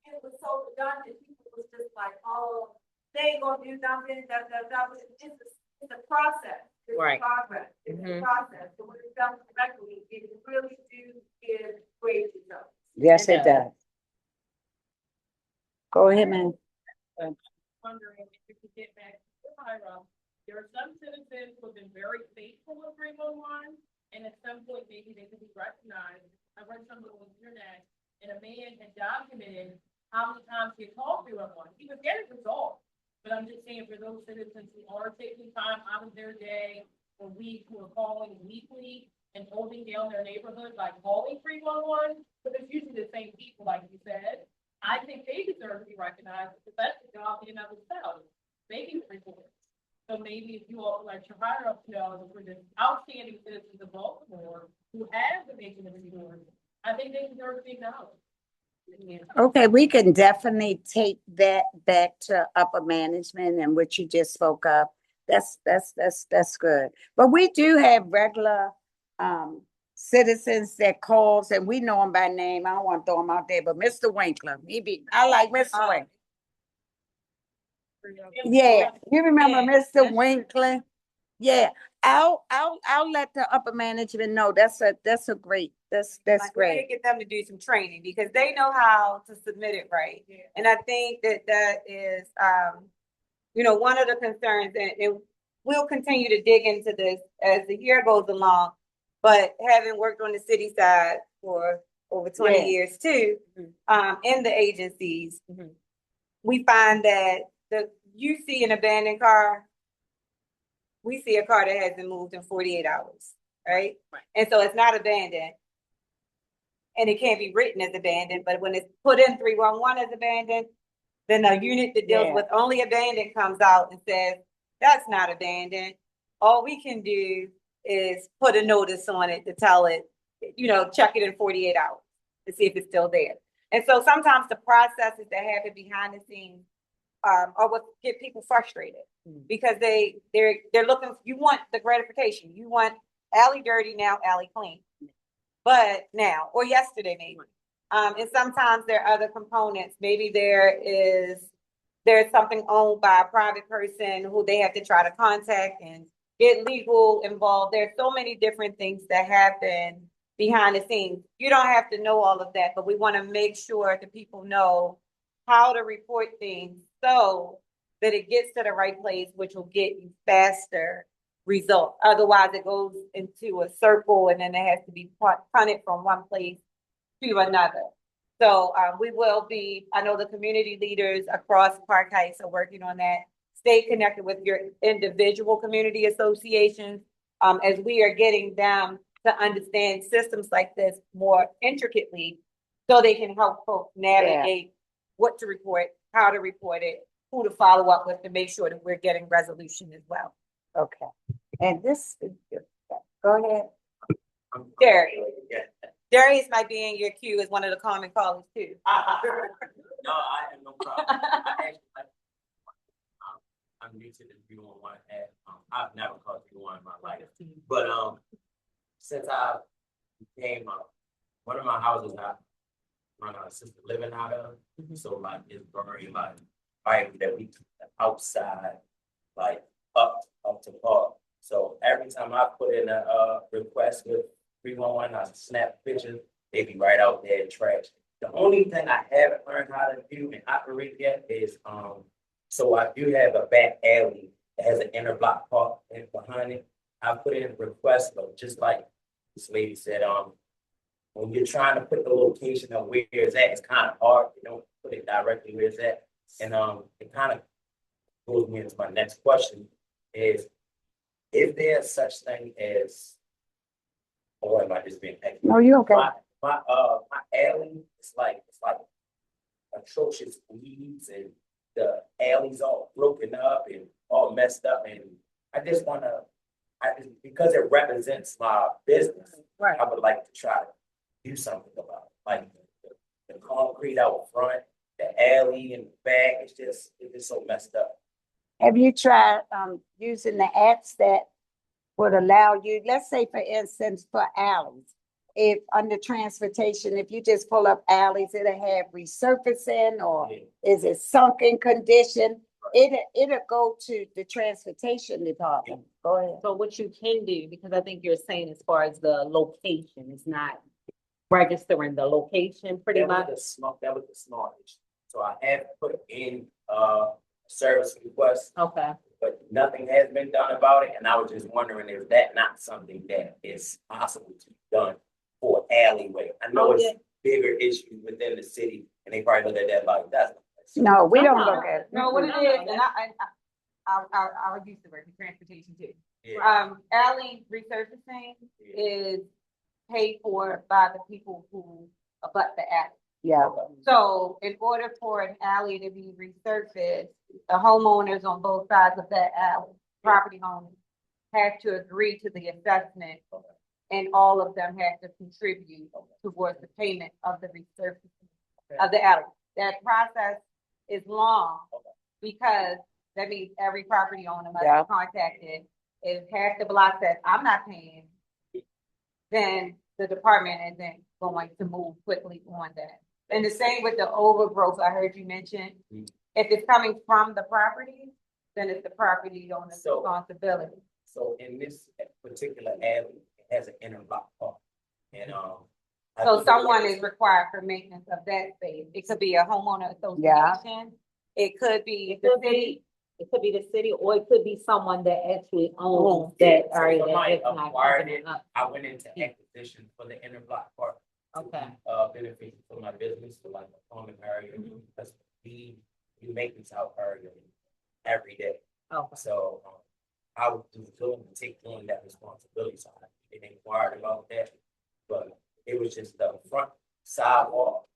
it was so redundant. People was just like, oh, they ain't gonna do nothing, da, da, da. It's a process. It's Right. a progress. It's a process. So when it's done correctly, it really do give great results. Yes, it does. Go ahead, man. Wondering if you could get back to Hiram. There are some citizens who have been very faithful with 311, and at some point maybe they could be recognized. I read something on the internet, and a man had documented how many times he had called 311. He was getting results, but I'm just saying for those citizens who are taking time out of their day or week, who are calling weekly and holding down their neighborhood by calling 311, but it's usually the same people, like you said. I think they deserve to be recognized because that's the job in and of itself, making reports. So maybe if you all like to hire up for the outstanding citizens of Baltimore who have been making the reports, I think they deserve to be acknowledged. Yeah. Okay, we can definitely take that back to upper management and what you just spoke of. That's good. But we do have regular citizens that calls, and we know him by name. I don't want to throw him out there, but Mr. Winkler, I like Mr. Winkler. Yeah, you remember Mr. Winkler? Yeah, I'll let the upper management know. That's great. That's Like, we need to great. get them to do some training because they know how to submit it right. And I think that is, one of the concerns, and we'll continue to dig into this as the year goes along. But having worked on the city side for over 20 years too, in the agencies, we find that you see an abandoned car, we see a car that hasn't moved in 48 hours, right? And so it's not abandoned. And it can't be written as abandoned, but when it's put in 311 as abandoned, then a unit that deals with only abandoned comes out and says, that's not abandoned. All we can do is put a notice on it to tell it, check it in 48 hours to see if it's still there. And so sometimes the processes that happen behind the scenes are what get people frustrated because they're looking, you want the gratification. You want alley dirty, now alley clean. But now, or yesterday maybe. And sometimes there are other components. Maybe there's something owned by a private person who they have to try to contact and get legal involved. There's so many different things that happen behind the scenes. You don't have to know all of that, but we want to make sure that people know how to report things so that it gets to the right place, which will get you faster result. Otherwise, it goes into a circle and then it has to be punted from one place to another. So we will be, I know the community leaders across Park Heights are working on that. Stay connected with your individual community associations as we are getting them to understand systems like this more intricately so they can help folks navigate what to report, how to report it, who to follow up with to make sure that we're getting resolution as well. Okay. And this, go ahead. Darius. Darius might be in your queue as one of the common callers too. No, I have no problem. I'm new to the 311 app. I've never called 311 in my life. But since I became one of my houses I run an assisted living out of, so like it's very like right that we keep the outside like up to par. So every time I put in a request with 311, I snap pictures, they be right out there in trash. The only thing I haven't learned how to do and operate yet is so I do have a back alley that has an inner block park behind it. I put in a request, but just like this lady said, when you're trying to put the location of where it's at, it's kind of hard. You don't put it directly where it's at. And it kind of goes me into my next question is, if there's such thing as, or am I just being extra? No, you okay. My alley it's like atrocious weeds and the alley's all broken up and all messed up, and because it represents my business, Right. I would like to try to do something about it. Like the concrete out front, the alley in the back, it's just so messed up. Have you tried using the apps that would allow you, let's say for instance, for alleys, if under transportation, if you just pull up alleys, it'll have resurfacing or is it sunken condition? It'll go to the transportation department. Go ahead. So what you can do, because I think you're saying as far as the location, it's not registering the location pretty much. That was the small issue. So I have put in service request. Okay. But nothing has been done about it, and I was just wondering, is that not something that is possible to be done for alleyway? I know it's bigger issues within the city, and they probably look at that like that's. No, we don't look at it. No, what it is, and I would use the word transportation too. Yeah. Alley resurfacing is paid for by the people who abut the alley. Yeah. So in order for an alley to be resurfaced, the homeowners on both sides of that alley, property owners, have to agree to the assessment, and all of them have to contribute towards the payment of the resurfacing of the alley. That process is long because that means every property owner must be contacted. If half the block says, I'm not paying, then the department isn't going to move quickly on that. And the same with the overgrowth I heard you mention. If it's coming from the property, then it's the property owner's responsibility. So in this particular alley, it has an inner block park. And so someone is required for maintenance of that space. It could be a homeowner association. It could be the city. It could be the city, or it could be someone that actually owns that area. Somebody That not acquired keeping it. up. I went into acquisition for the inner block park. Okay. Benefit for my business, for like a common area. Because we make this out area every day. Okay. So I was willing to take on that responsibility. So I didn't inquire about that, but it was just the front sidewalk.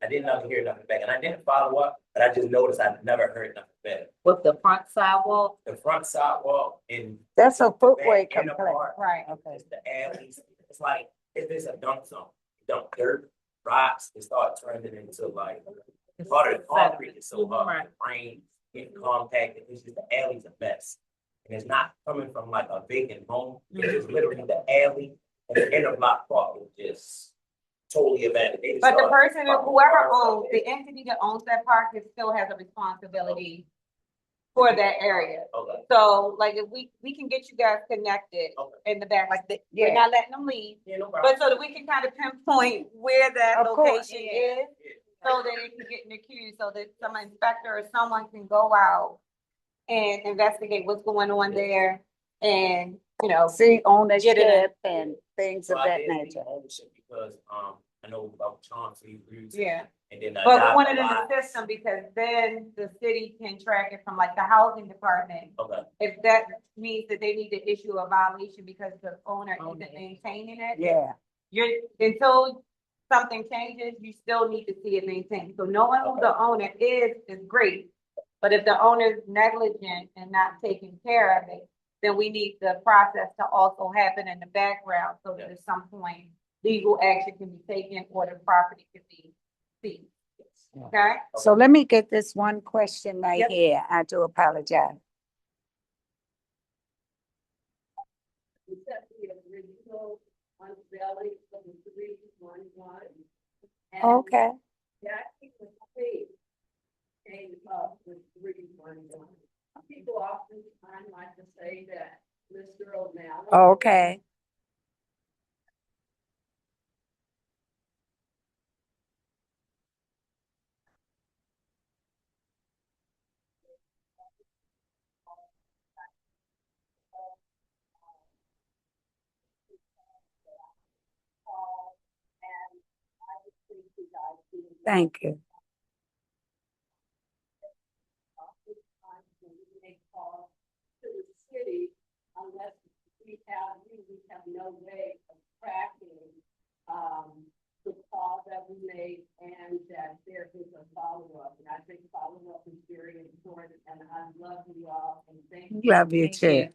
I didn't ever hear nothing back, and I didn't follow up, but I just noticed I never heard nothing back. With the front sidewalk? The front sidewalk and that's a footway in the complaint. park. Right. Okay. It's the alleys. It's like if it's a dump zone, you dump dirt, rocks, it starts turning into like part of the concrete is so hard. The rain getting compacted. It's just the alley's a mess. And it's not coming from like a vacant home. It's just literally the alley and the inner block park is just totally abandoned. But the person, whoever owns, the entity that owns that park, it still has a responsibility for that area. Okay. So like if we can get you guys connected in the back, like we're not letting them leave, but so that we can kind of pinpoint where that location is, so that it can get in the queue, so that some inspector or someone can go out and investigate what's going on there and, you know. See ownership Get and things So of I that did see nature. ownership because, I know about Chauncey, Yeah. and then. But we adopt want a it in lot. the system because then the city can track it from like the housing department. Okay, If that means that they need to issue a violation because the owner isn't maintaining it. Yeah. You're, until something changes, you still need to see it maintained. So knowing who the owner is great. But if the owner is negligent and not taking care of it, then we need the process to also happen in the background so that at some point legal action can be taken or the property can be seized. Okay? So let me get this one question right Yep. here. I do apologize. Okay. Came up with 311. People often like to say that Mr. O'Malley. Okay. Thank you. To the city, unless we have no way of tracking, the call that we made and that there is a follow-up. And I think follow-up is very important and I love you all and thank you. Love you too.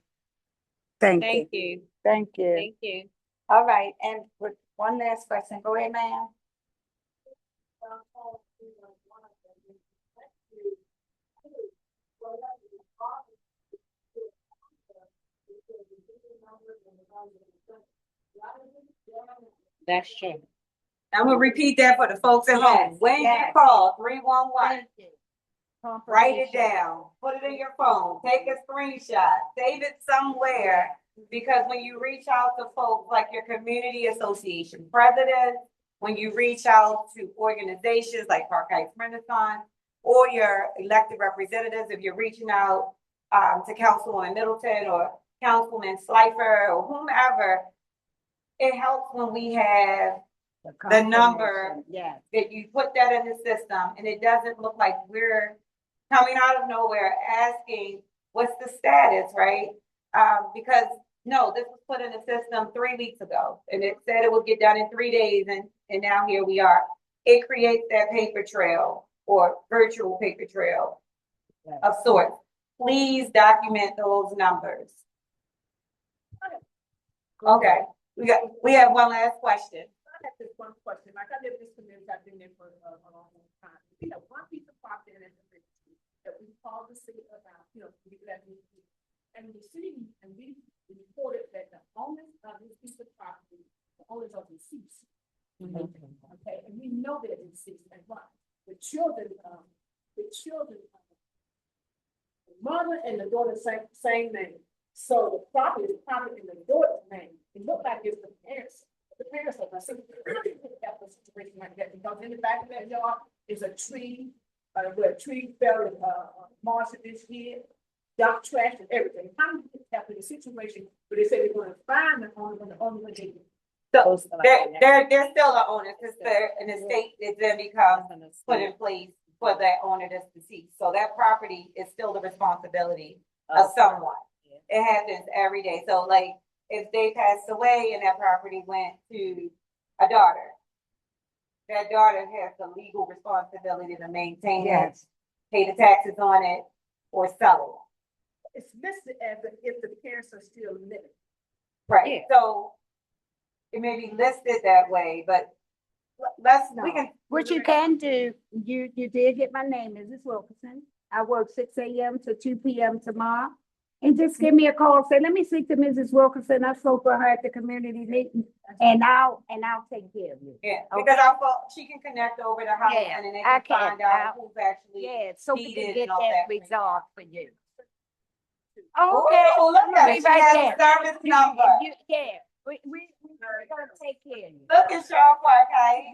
Thank you. Thank you. Thank you. Thank you. All right, and with one last question. Go ahead, ma'am. That's true. I'm gonna repeat that for the folks at home. When you call 311, write it down, put it in your phone, take a screenshot, save it somewhere. Because when you reach out to folks like your community association president, when you reach out to organizations like Park Heights Renaissance, or your elected representatives, if you're reaching out to Councilwoman Middleton or Councilman Slifer or whomever, it helps when we have the number, Yes. that you put that in the system and it doesn't look like we're coming out of nowhere asking what's the status, right? Because no, this was put in the system 3 weeks ago and it said it would get done in 3 days and now here we are. It creates that paper trail or virtual paper trail of sorts. Please document those numbers. Okay, we have one last question. I have this one question. Like I live in this community, I've been there for a long time. We have one piece of property in the community that we call the city about, and the city and we reported that the owners of this piece of property, the owners are deceased. Okay, and we know they're deceased and what? The children, the mother and the daughter same name. So the property is probably in the daughter's name. It looked like it's the parents. The parents are saying, that was a situation like that because in the back of that yard is a tree, where a tree fell in March of this year, dump trash and everything. How do you get in a situation where they say they're going to find the owner when the owner was taken? So they're still the owner because an estate is then becomes put in place for that owner that's deceased. So that property is still the responsibility of someone. It happens every day. So like if they passed away and that property went to a daughter, that daughter has the legal responsibility to maintain it, pay the taxes on it, or sell it. It's listed as if the parents are still living. Right. Yeah. So it may be listed that way, but let's No. What you can do, you did get my name, Mrs. Wilkerson. I work 6 a.m. to 2 p.m. tomorrow. And just give me a call, say, let me speak to Mrs. Wilkerson. I spoke to her at the community meeting and I'll take care of you. Yeah, Okay. because she can connect over to her and then they can find out who's actually so we can needed get and all that that. resolved for you. Okay, well, look at it. She has a service number. We're gonna take care of you. Look at Shaw Park, hey?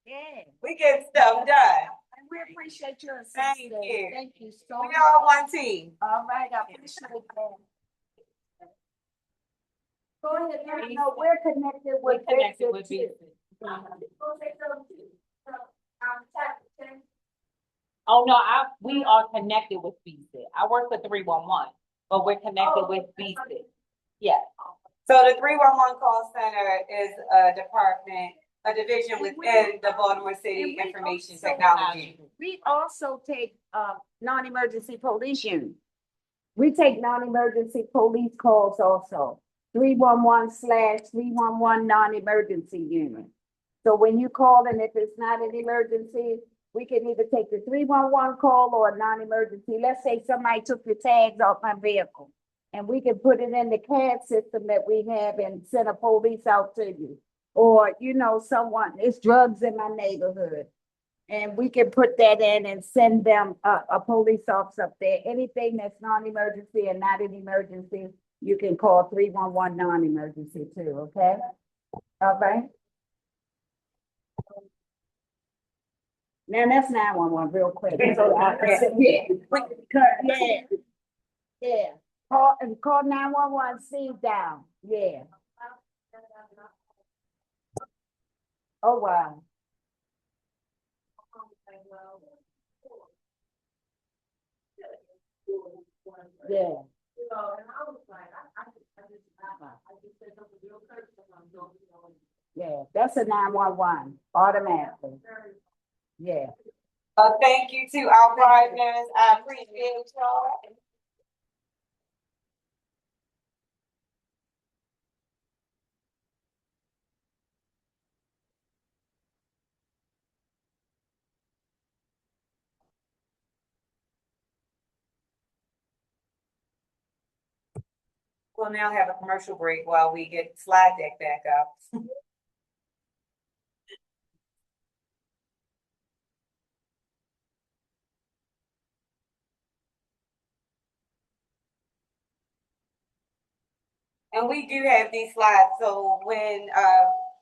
Yeah. We get stuff done. And we're appreciate your Thank assistance. you. Thank you so We much. all one team. All right, I appreciate that. Go ahead, let me know, we're connected with. We're connected with Basic BC. too. Oh, no, we are connected with BC. I work for 311, but we're connected with BC. Yes. So the 311 call center is a department, a division within the Baltimore City Information Technology. We also take, non-emergency police unit. We take non-emergency police calls also, 311/311 non-emergency unit. So when you call and if it's not an emergency, we can either take the 311 call or a non-emergency. Let's say somebody took your tags off my vehicle. And we can put it in the CAD system that we have and send a police out to you. Or, someone, it's drugs in my neighborhood. And we can put that in and send them a police officer up there. Anything that's non-emergency and not an emergency, you can call 311 non-emergency too, okay? All right? Now that's 911 real quick. So yeah. Call 911, Steve down, yeah. Oh, wow. Yeah. Yeah, that's a 911, automatically. Yeah. Thank you to our partners. I appreciate y'all. We'll now have a commercial break while we get slide deck back up. And we do have these slides, so when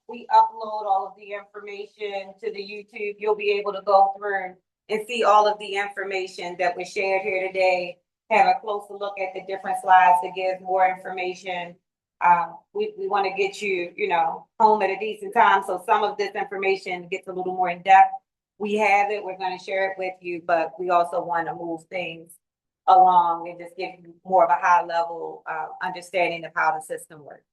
we upload all of the information to the YouTube, you'll be able to go through and see all of the information that was shared here today, have a closer look at the different slides to give more information. We want to get you, home at a decent time, so some of this information gets a little more in depth. We have it, we're going to share it with you, but we also want to move things along and just give you more of a high level understanding of how the system works.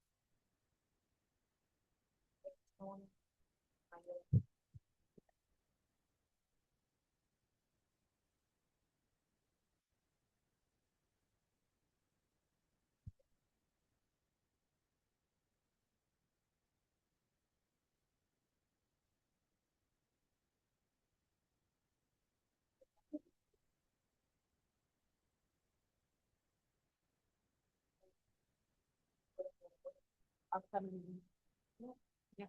I'm coming. Yeah.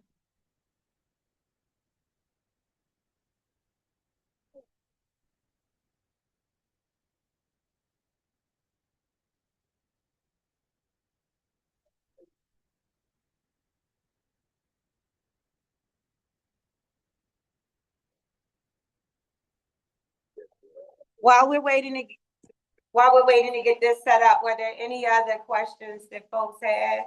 While we're waiting to get this set up, were there any other questions that folks had?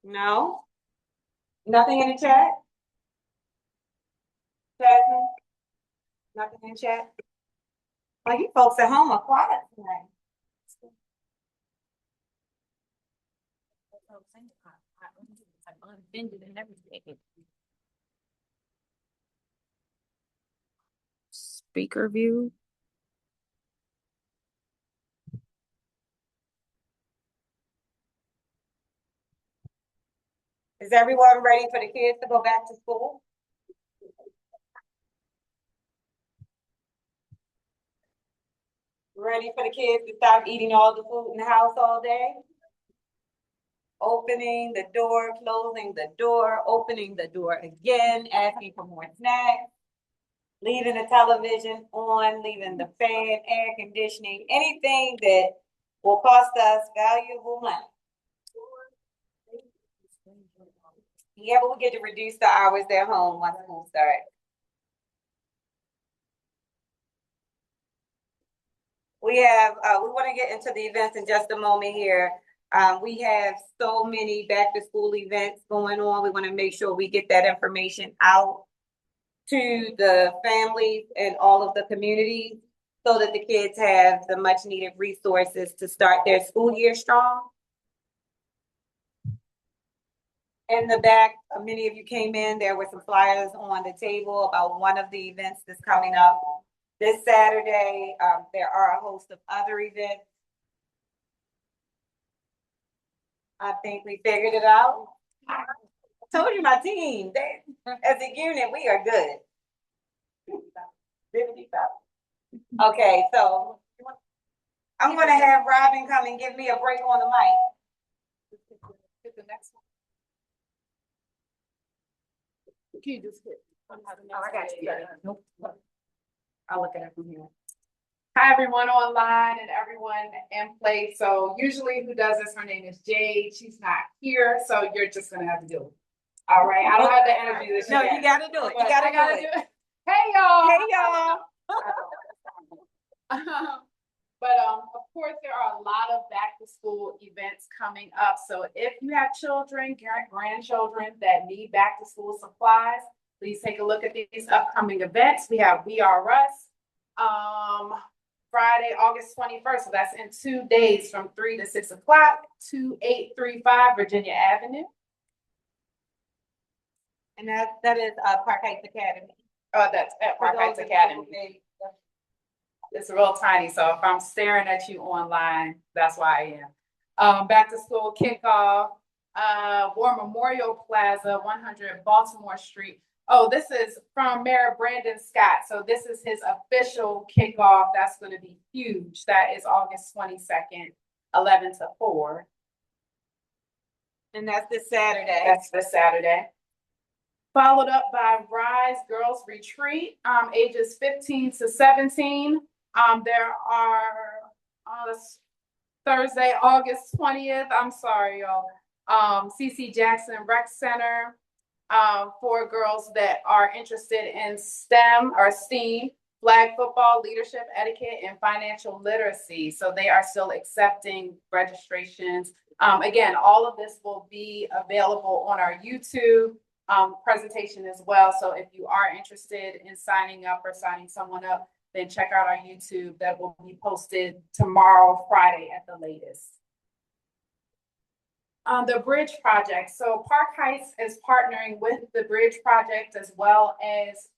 No? Nothing in the chat? Jasmine? Nothing in the chat? Well, you folks at home are quiet tonight. I'm offended and everything. Speaker view. Is everyone ready for the kids to go back to school? Ready for the kids to stop eating all the food in the house all day? Opening the door, closing the door, opening the door again, asking for more snacks, leaving the television on, leaving the fan, air conditioning, anything that will cost us valuable money. Yeah, but we get to reduce the hours they're home once school starts. We have, we want to get into the events in just a moment here. We have so many back to school events going on. We want to make sure we get that information out to the families and all of the communities so that the kids have the much needed resources to start their school year strong. In the back, many of you came in, there were some flyers on the table about one of the events that's coming up this Saturday. There are a host of other events. I think we figured it out. I told you my team, as a unit, we are good. Okay, so I'm gonna have Robin come and give me a break on the mic. Get the next one. Can you just hit? Oh, I got you. Nope. I'll look at it from here. Hi, everyone online and everyone in place. So usually who does this, her name is Jade. She's not here, so you're just gonna have to do it. All right, I don't have the energy this No, year. you gotta do it. You gotta do it. Hey, y'all. Hey, y'all. But of course, there are a lot of back to school events coming up. So if you have children, grandchildren that need back to school supplies, please take a look at these upcoming events. We have We Are Us, Friday, August 21st. So that's in 2 days from 3 to 6 o'clock, 2835 Virginia Avenue. And that is Park Heights Academy. Oh, that's at Park Heights Academy. It's real tiny, so if I'm staring at you online, that's why I am. Back to school kickoff, War Memorial Plaza, 100 Baltimore Street. Oh, this is from Mayor Brandon Scott. So this is his official kickoff. That's going to be huge. That is August 22nd, 11 to 4. And that's this Saturday. That's this Saturday. Followed up by Rise Girls Retreat, ages 15 to 17. There are Thursday, August 20th. I'm sorry, y'all. CC Jackson Rec Center for girls that are interested in STEM or STEAM, flag football, leadership, etiquette, and financial literacy. So they are still accepting registrations. Again, all of this will be available on our YouTube presentation as well. So if you are interested in signing up or signing someone up, then check out our YouTube. That will be posted tomorrow, Friday at the latest. The Bridge Project. So Park Heights is partnering with the Bridge Project as well as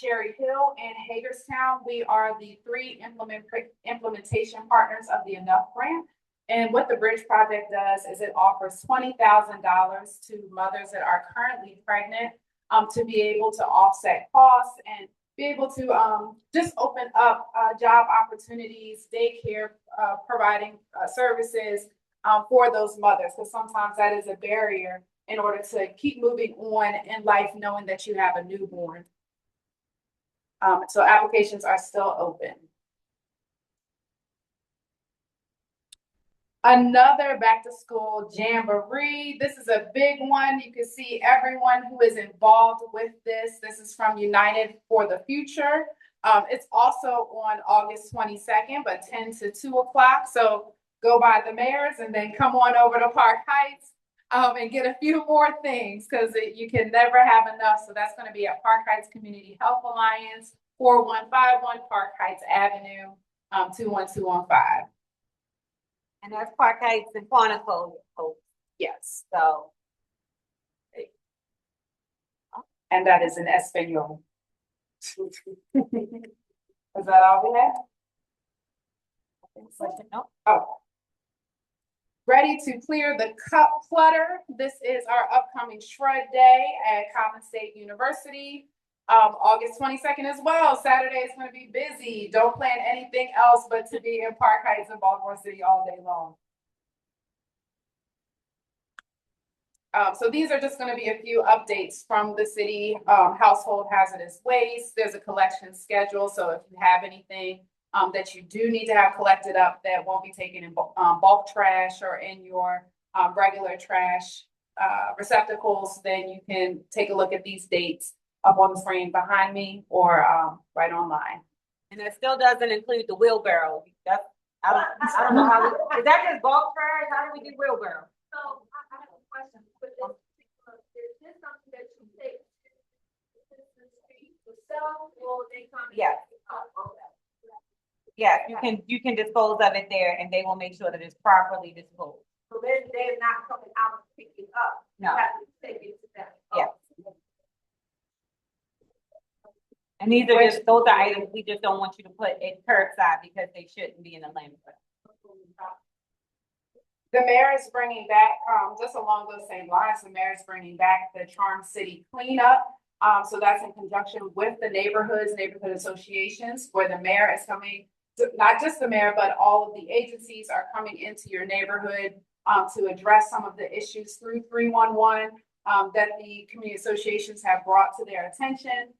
Cherry Hill and Hagerstown. We are the 3 implementation partners of the Enough Grant. And what the Bridge Project does is it offers $20,000 to mothers that are currently pregnant to be able to offset costs and be able to just open up job opportunities, daycare, providing services for those mothers, because sometimes that is a barrier in order to keep moving on in life, knowing that you have a newborn. So applications are still open. Another back to school jamboree. This is a big one. You can see everyone who is involved with this. This is from United for the Future. It's also on August 22nd, but 10 to 2 o'clock. So go by the mayor's and then come on over to Park Heights and get a few more things, because you can never have enough. So that's going to be at Park Heights Community Health Alliance, 4151 Park Heights Avenue, 21215. And that's Park Heights and Quantico. Yes. So. And that is in Espanol. Is that all we have? No. Oh. Ready to clear the cup clutter. This is our upcoming shred day at Coppin State University. August 22nd as well. Saturday is going to be busy. Don't plan anything else but to be in Park Heights and Baltimore City all day long. So these are just going to be a few updates from the city. Household hazardous waste. There's a collection schedule. So if you have anything that you do need to have collected up that won't be taken in bulk trash or in your regular trash, receptacles, then you can take a look at these dates up on the screen behind me or right online. And it still doesn't include the wheelbarrow. That's, I don't know how, is that just bulk trash? How do we do wheelbarrow? So I have a question. Is this something that you take to the street yourself or they come? Yes. Yes, you can dispose of it there and they will make sure that it's properly disposed. So they're not coming out to pick it up. No. You have to take it to them. Yes. And these are just, those are items we just don't want you to put at curbside because they shouldn't be in the landfill. The mayor is bringing back, just along those same lines, the mayor is bringing back the Charm City cleanup. So that's in conjunction with the neighborhoods, neighborhood associations, where the mayor is coming, not just the mayor, but all of the agencies are coming into your neighborhood to address some of the issues through 311 that the community associations have brought to their attention.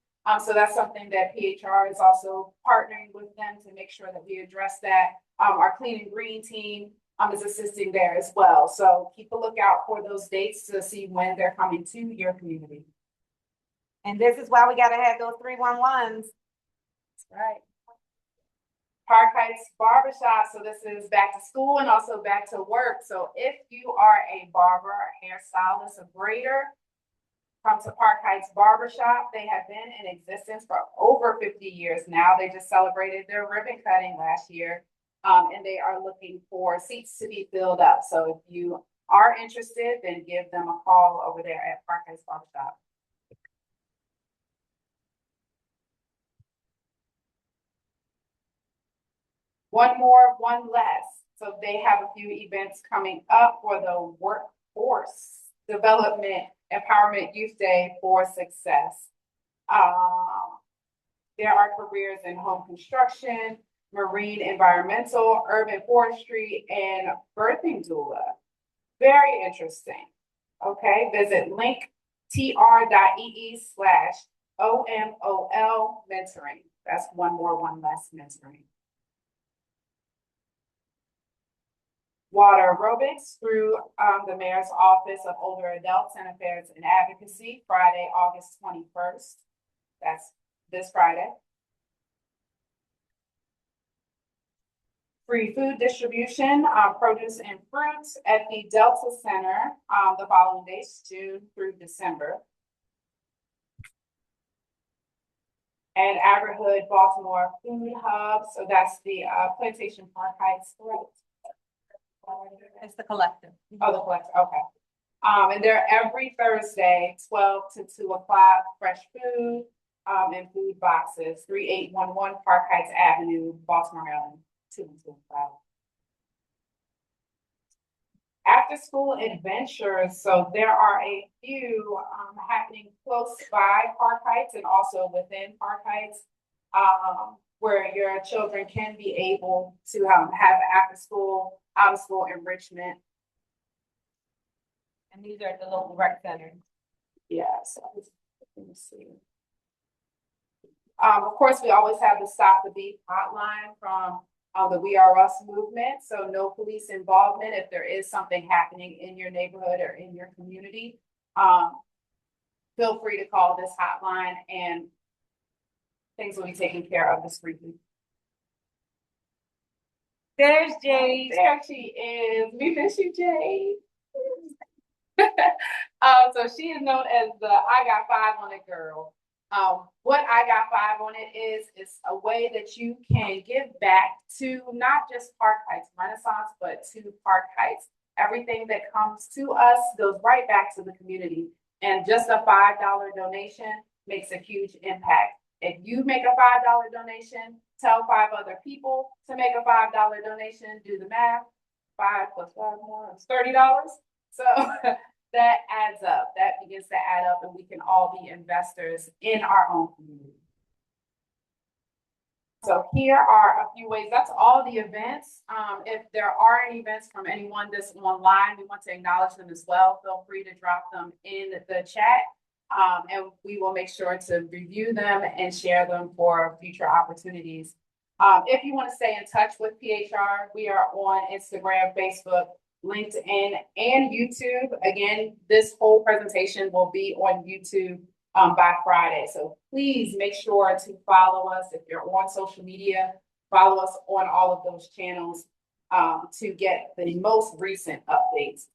So that's something that PHR is also partnering with them to make sure that we address that. Our Clean and Green team is assisting there as well. So keep a lookout for those dates to see when they're coming to your community. And this is why we gotta have those 311s. That's right. Park Heights Barbershop. So this is back to school and also back to work. So if you are a barber, a hairstylist, a braider, come to Park Heights Barbershop. They have been in existence for over 50 years now. They just celebrated their ribbon cutting last year. And they are looking for seats to be filled up. So if you are interested, then give them a call over there at Park Heights Barbershop. One more, one less. So they have a few events coming up for the Workforce Development Empowerment Youth Day for Success. There are careers in home construction, marine environmental, urban forestry, and birthing doula. Very interesting. Okay, visit linktr.ee/OMOL mentoring. That's one more, one less mentoring. Water aerobics through the Mayor's Office of Older Adults and Affairs and Advocacy, Friday, August 21st. That's this Friday. Free food distribution, produce and fruits at the Delta Center the following days, June through December. And Agri-Hood Baltimore Food Hub, so that's the Plantation Park Heights. It's the collective. Oh, the collective, okay. And they're every Thursday, 12 to 2 o'clock, fresh food and food boxes, 3811 Park Heights Avenue, Baltimore, Maryland, 225. After school adventures, so there are a few happening close by Park Heights and also within Park Heights, where your children can be able to have after school, out of school enrichment. And these are at the local rec center. Yeah, so let me see. Of course, we always have the Stop the Beef hotline from the We Are Us movement. So no police involvement if there is something happening in your neighborhood or in your community. Feel free to call this hotline and things will be taken care of discreetly. There's Jade. There she is. We miss you, Jade. So she is known as the I Got Five on It girl. What I Got Five on It is a way that you can give back to not just Park Heights Renaissance, but to Park Heights. Everything that comes to us goes right back to the community. And just a $5 donation makes a huge impact. If you make a $5 donation, tell 5 other people to make a $5 donation, do the math. 5 plus 5 more is $30. So that adds up. That begins to add up, and we can all be investors in our own community. So here are a few ways. That's all the events. If there are any events from anyone that's online, we want to acknowledge them as well. Feel free to drop them in the chat, and we will make sure to review them and share them for future opportunities. If you want to stay in touch with PHR, we are on Instagram, Facebook, LinkedIn, and YouTube. Again, this whole presentation will be on YouTube by Friday. So please make sure to follow us. If you're on social media, follow us on all of those channels to get the most recent updates.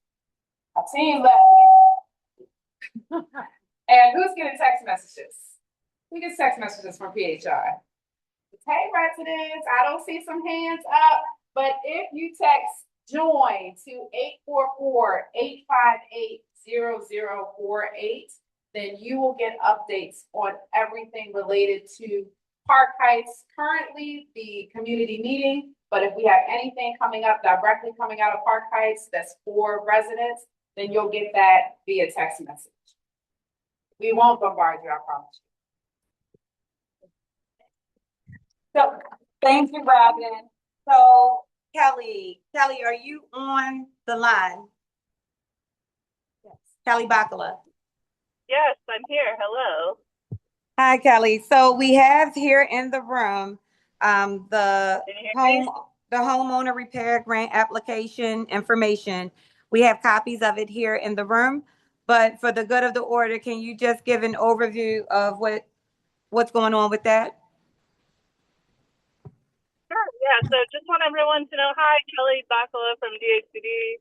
Our team left. And who's getting text messages? Who gets text messages from PHR? Hey, residents, I don't see some hands up, but if you text JOIN to 844-858-0048, then you will get updates on everything related to Park Heights, currently the community meeting. But if we have anything coming up directly coming out of Park Heights that's for residents, then you'll get that via text message. We won't bombard you, I promise you. So, thank you, Robin. So, Kelly, are you on the line? Yes. Kelly Bacala. Yes, I'm here. Hello. Hi, Kelly. So we have here in the room the homeowner repair grant application information. We have copies of it here in the room, but for the good of the order, can you just give an overview of what's going on with that? Sure. Yeah. So just want everyone to know, hi, Kelly Bacala from DHCD.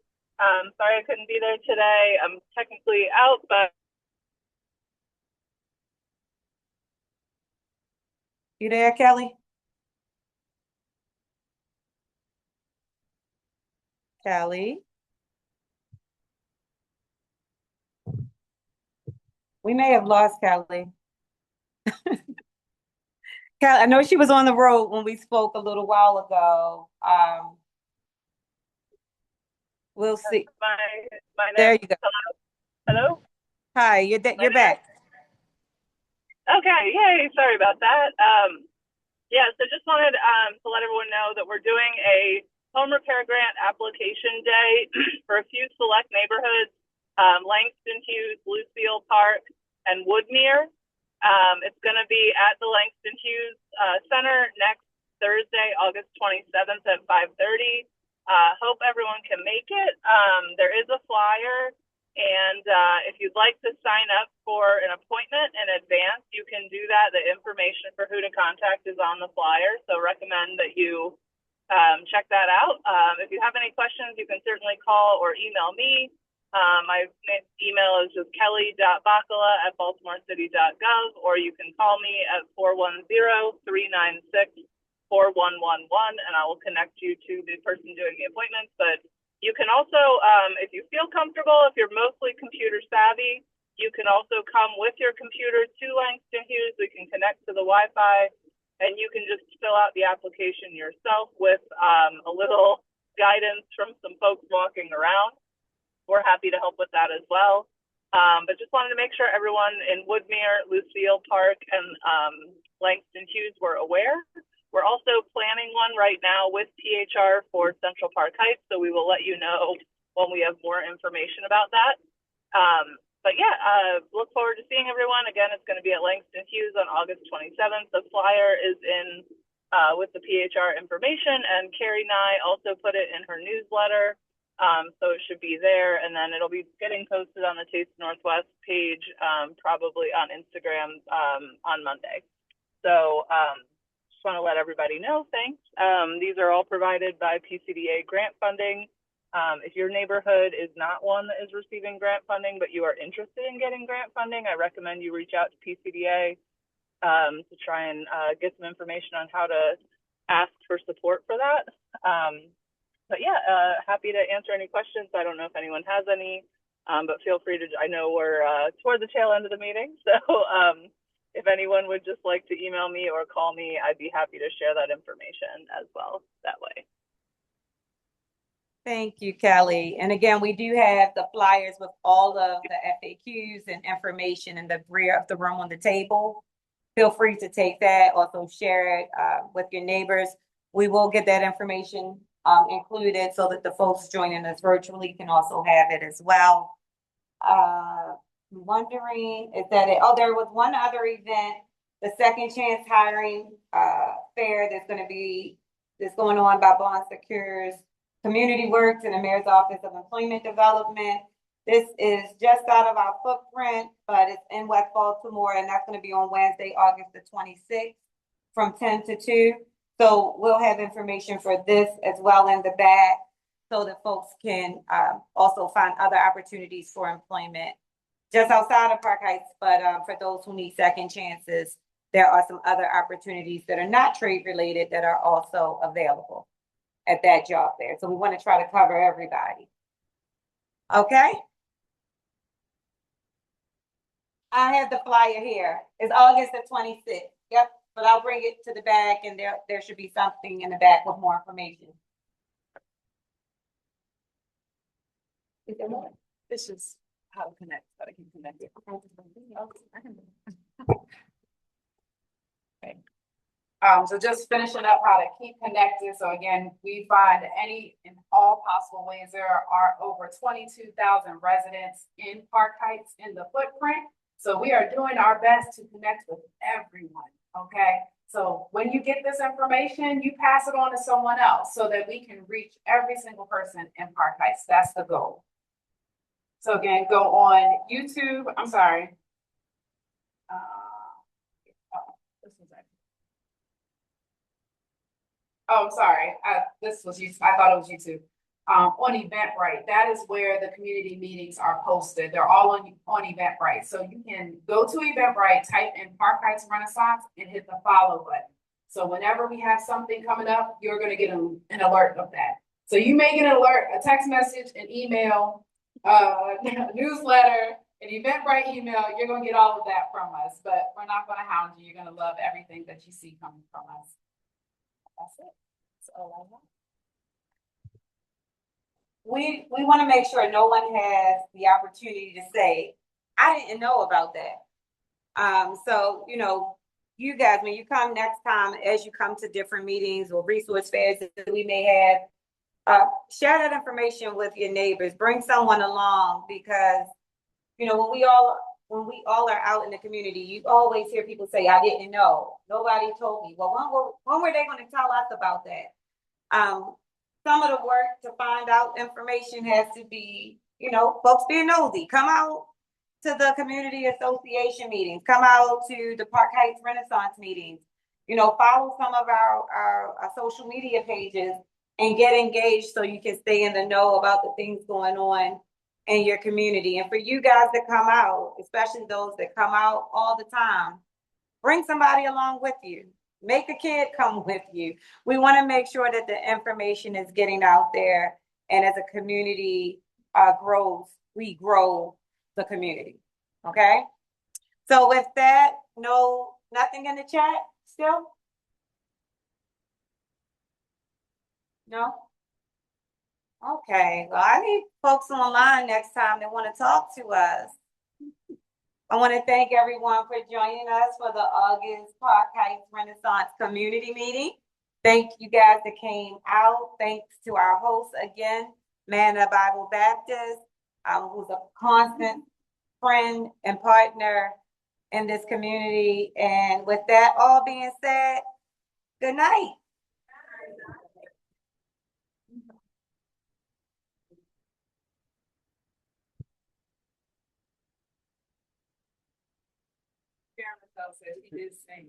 Sorry I couldn't be there today. I'm technically out, but you there, Kelly? Kelly? We may have lost Kelly. Kelly, I know she was on the road when we spoke a little while ago. We'll see. There you go. Hello? Hi, you're back. Okay, yay, sorry about that. Yeah, so just wanted to let everyone know that we're doing a home repair grant application day for a few select neighborhoods, Langston Hughes, Lucille Park, and Woodmere. It's going to be at the Langston Hughes Center next Thursday, August 27th at 5:30. Hope everyone can make it. There is a flyer. And if you'd like to sign up for an appointment in advance, you can do that. The information for who to contact is on the flyer. So recommend that you check that out. If you have any questions, you can certainly call or email me. My email is just kelly.bacala@baltimorecity.gov, or you can call me at 410-396-4111, and I will connect you to the person doing the appointments. But you can also, if you feel comfortable, if you're mostly computer savvy, you can also come with your computer to Langston Hughes. We can connect to the Wi-Fi, and you can just fill out the application yourself with a little guidance from some folks walking around. We're happy to help with that as well. But just wanted to make sure everyone in Woodmere, Lucille Park, and Langston Hughes were aware. We're also planning one right now with PHR for Central Park Heights, so we will let you know when we have more information about that. But yeah, look forward to seeing everyone. Again, it's going to be at Langston Hughes on August 27th. The flyer is in with the PHR information, and Carrie Nye also put it in her newsletter, so it should be there. And then it'll be getting posted on the Taste Northwest page, probably on Instagram on Monday. So just want to let everybody know, thanks. These are all provided by PCDA grant funding. If your neighborhood is not one that is receiving grant funding, but you are interested in getting grant funding, I recommend you reach out to PCDA to try and get some information on how to ask for support for that. But yeah, happy to answer any questions. I don't know if anyone has any, but feel free to, I know we're toward the tail end of the meeting. So if anyone would just like to email me or call me, I'd be happy to share that information as well that way. Thank you, Kelly. And again, we do have the flyers with all of the FAQs and information in the rear of the room on the table. Feel free to take that, also share it with your neighbors. We will get that information included so that the folks joining us virtually can also have it as well. Wondering, is that it? Oh, there was one other event, the Second Chance Hiring Fair that's going on by Bond Secures Community Works and the Mayor's Office of Employment Development. This is just out of our footprint, but it's in West Baltimore, and that's going to be on Wednesday, August the 26th from 10 to 2. So we'll have information for this as well in the back so that folks can also find other opportunities for employment just outside of Park Heights. But for those who need second chances, there are some other opportunities that are not trade related that are also available at that job there. So we want to try to cover everybody. Okay. I have the flyer here. It's August the 26th. Yep. But I'll bring it to the back, and there should be something in the back with more information. Is there more? This is how to connect, how to keep connected. So just finishing up how to keep connected. So again, we find any and all possible ways. There are over 22,000 residents in Park Heights in the footprint. So we are doing our best to connect with everyone, okay? So when you get this information, you pass it on to someone else so that we can reach every single person in Park Heights. That's the goal. So again, go on YouTube. I'm sorry. Oh, I'm sorry. This was YouTube. I thought it was YouTube. On Eventbrite, that is where the community meetings are posted. They're all on Eventbrite. So you can go to Eventbrite, type in Park Heights Renaissance, and hit the follow button. So whenever we have something coming up, you're going to get an alert of that. So you may get an alert, a text message, an email, newsletter, an Eventbrite email. You're going to get all of that from us, but we're not going to hound you. You're going to love everything that you see coming from us. That's it. That's all I want. We want to make sure no one has the opportunity to say, I didn't know about that. So, you know, you guys, when you come next time, as you come to different meetings or resource fairs that we may have, share that information with your neighbors. Bring someone along, because, you know, when we all are out in the community, you always hear people say, I didn't know. Nobody told me. Well, when were they going to tell us about that? Some of the work to find out information has to be, you know, folks being nosy. Come out to the community association meetings. Come out to the Park Heights Renaissance meetings. You know, follow some of our social media pages and get engaged so you can stay in the know about the things going on in your community. And for you guys that come out, especially those that come out all the time, bring somebody along with you. Make a kid come with you. We want to make sure that the information is getting out there, and as a community grows, we grow the community. Okay. So with that, nothing in the chat still? No? Okay. Well, I need folks online next time that want to talk to us. I want to thank everyone for joining us for the August Park Heights Renaissance Community Meeting. Thank you guys that came out. Thanks to our host again, Manna Bible Baptist, who's a constant friend and partner in this community. And with that all being said, good night. Says he did sing.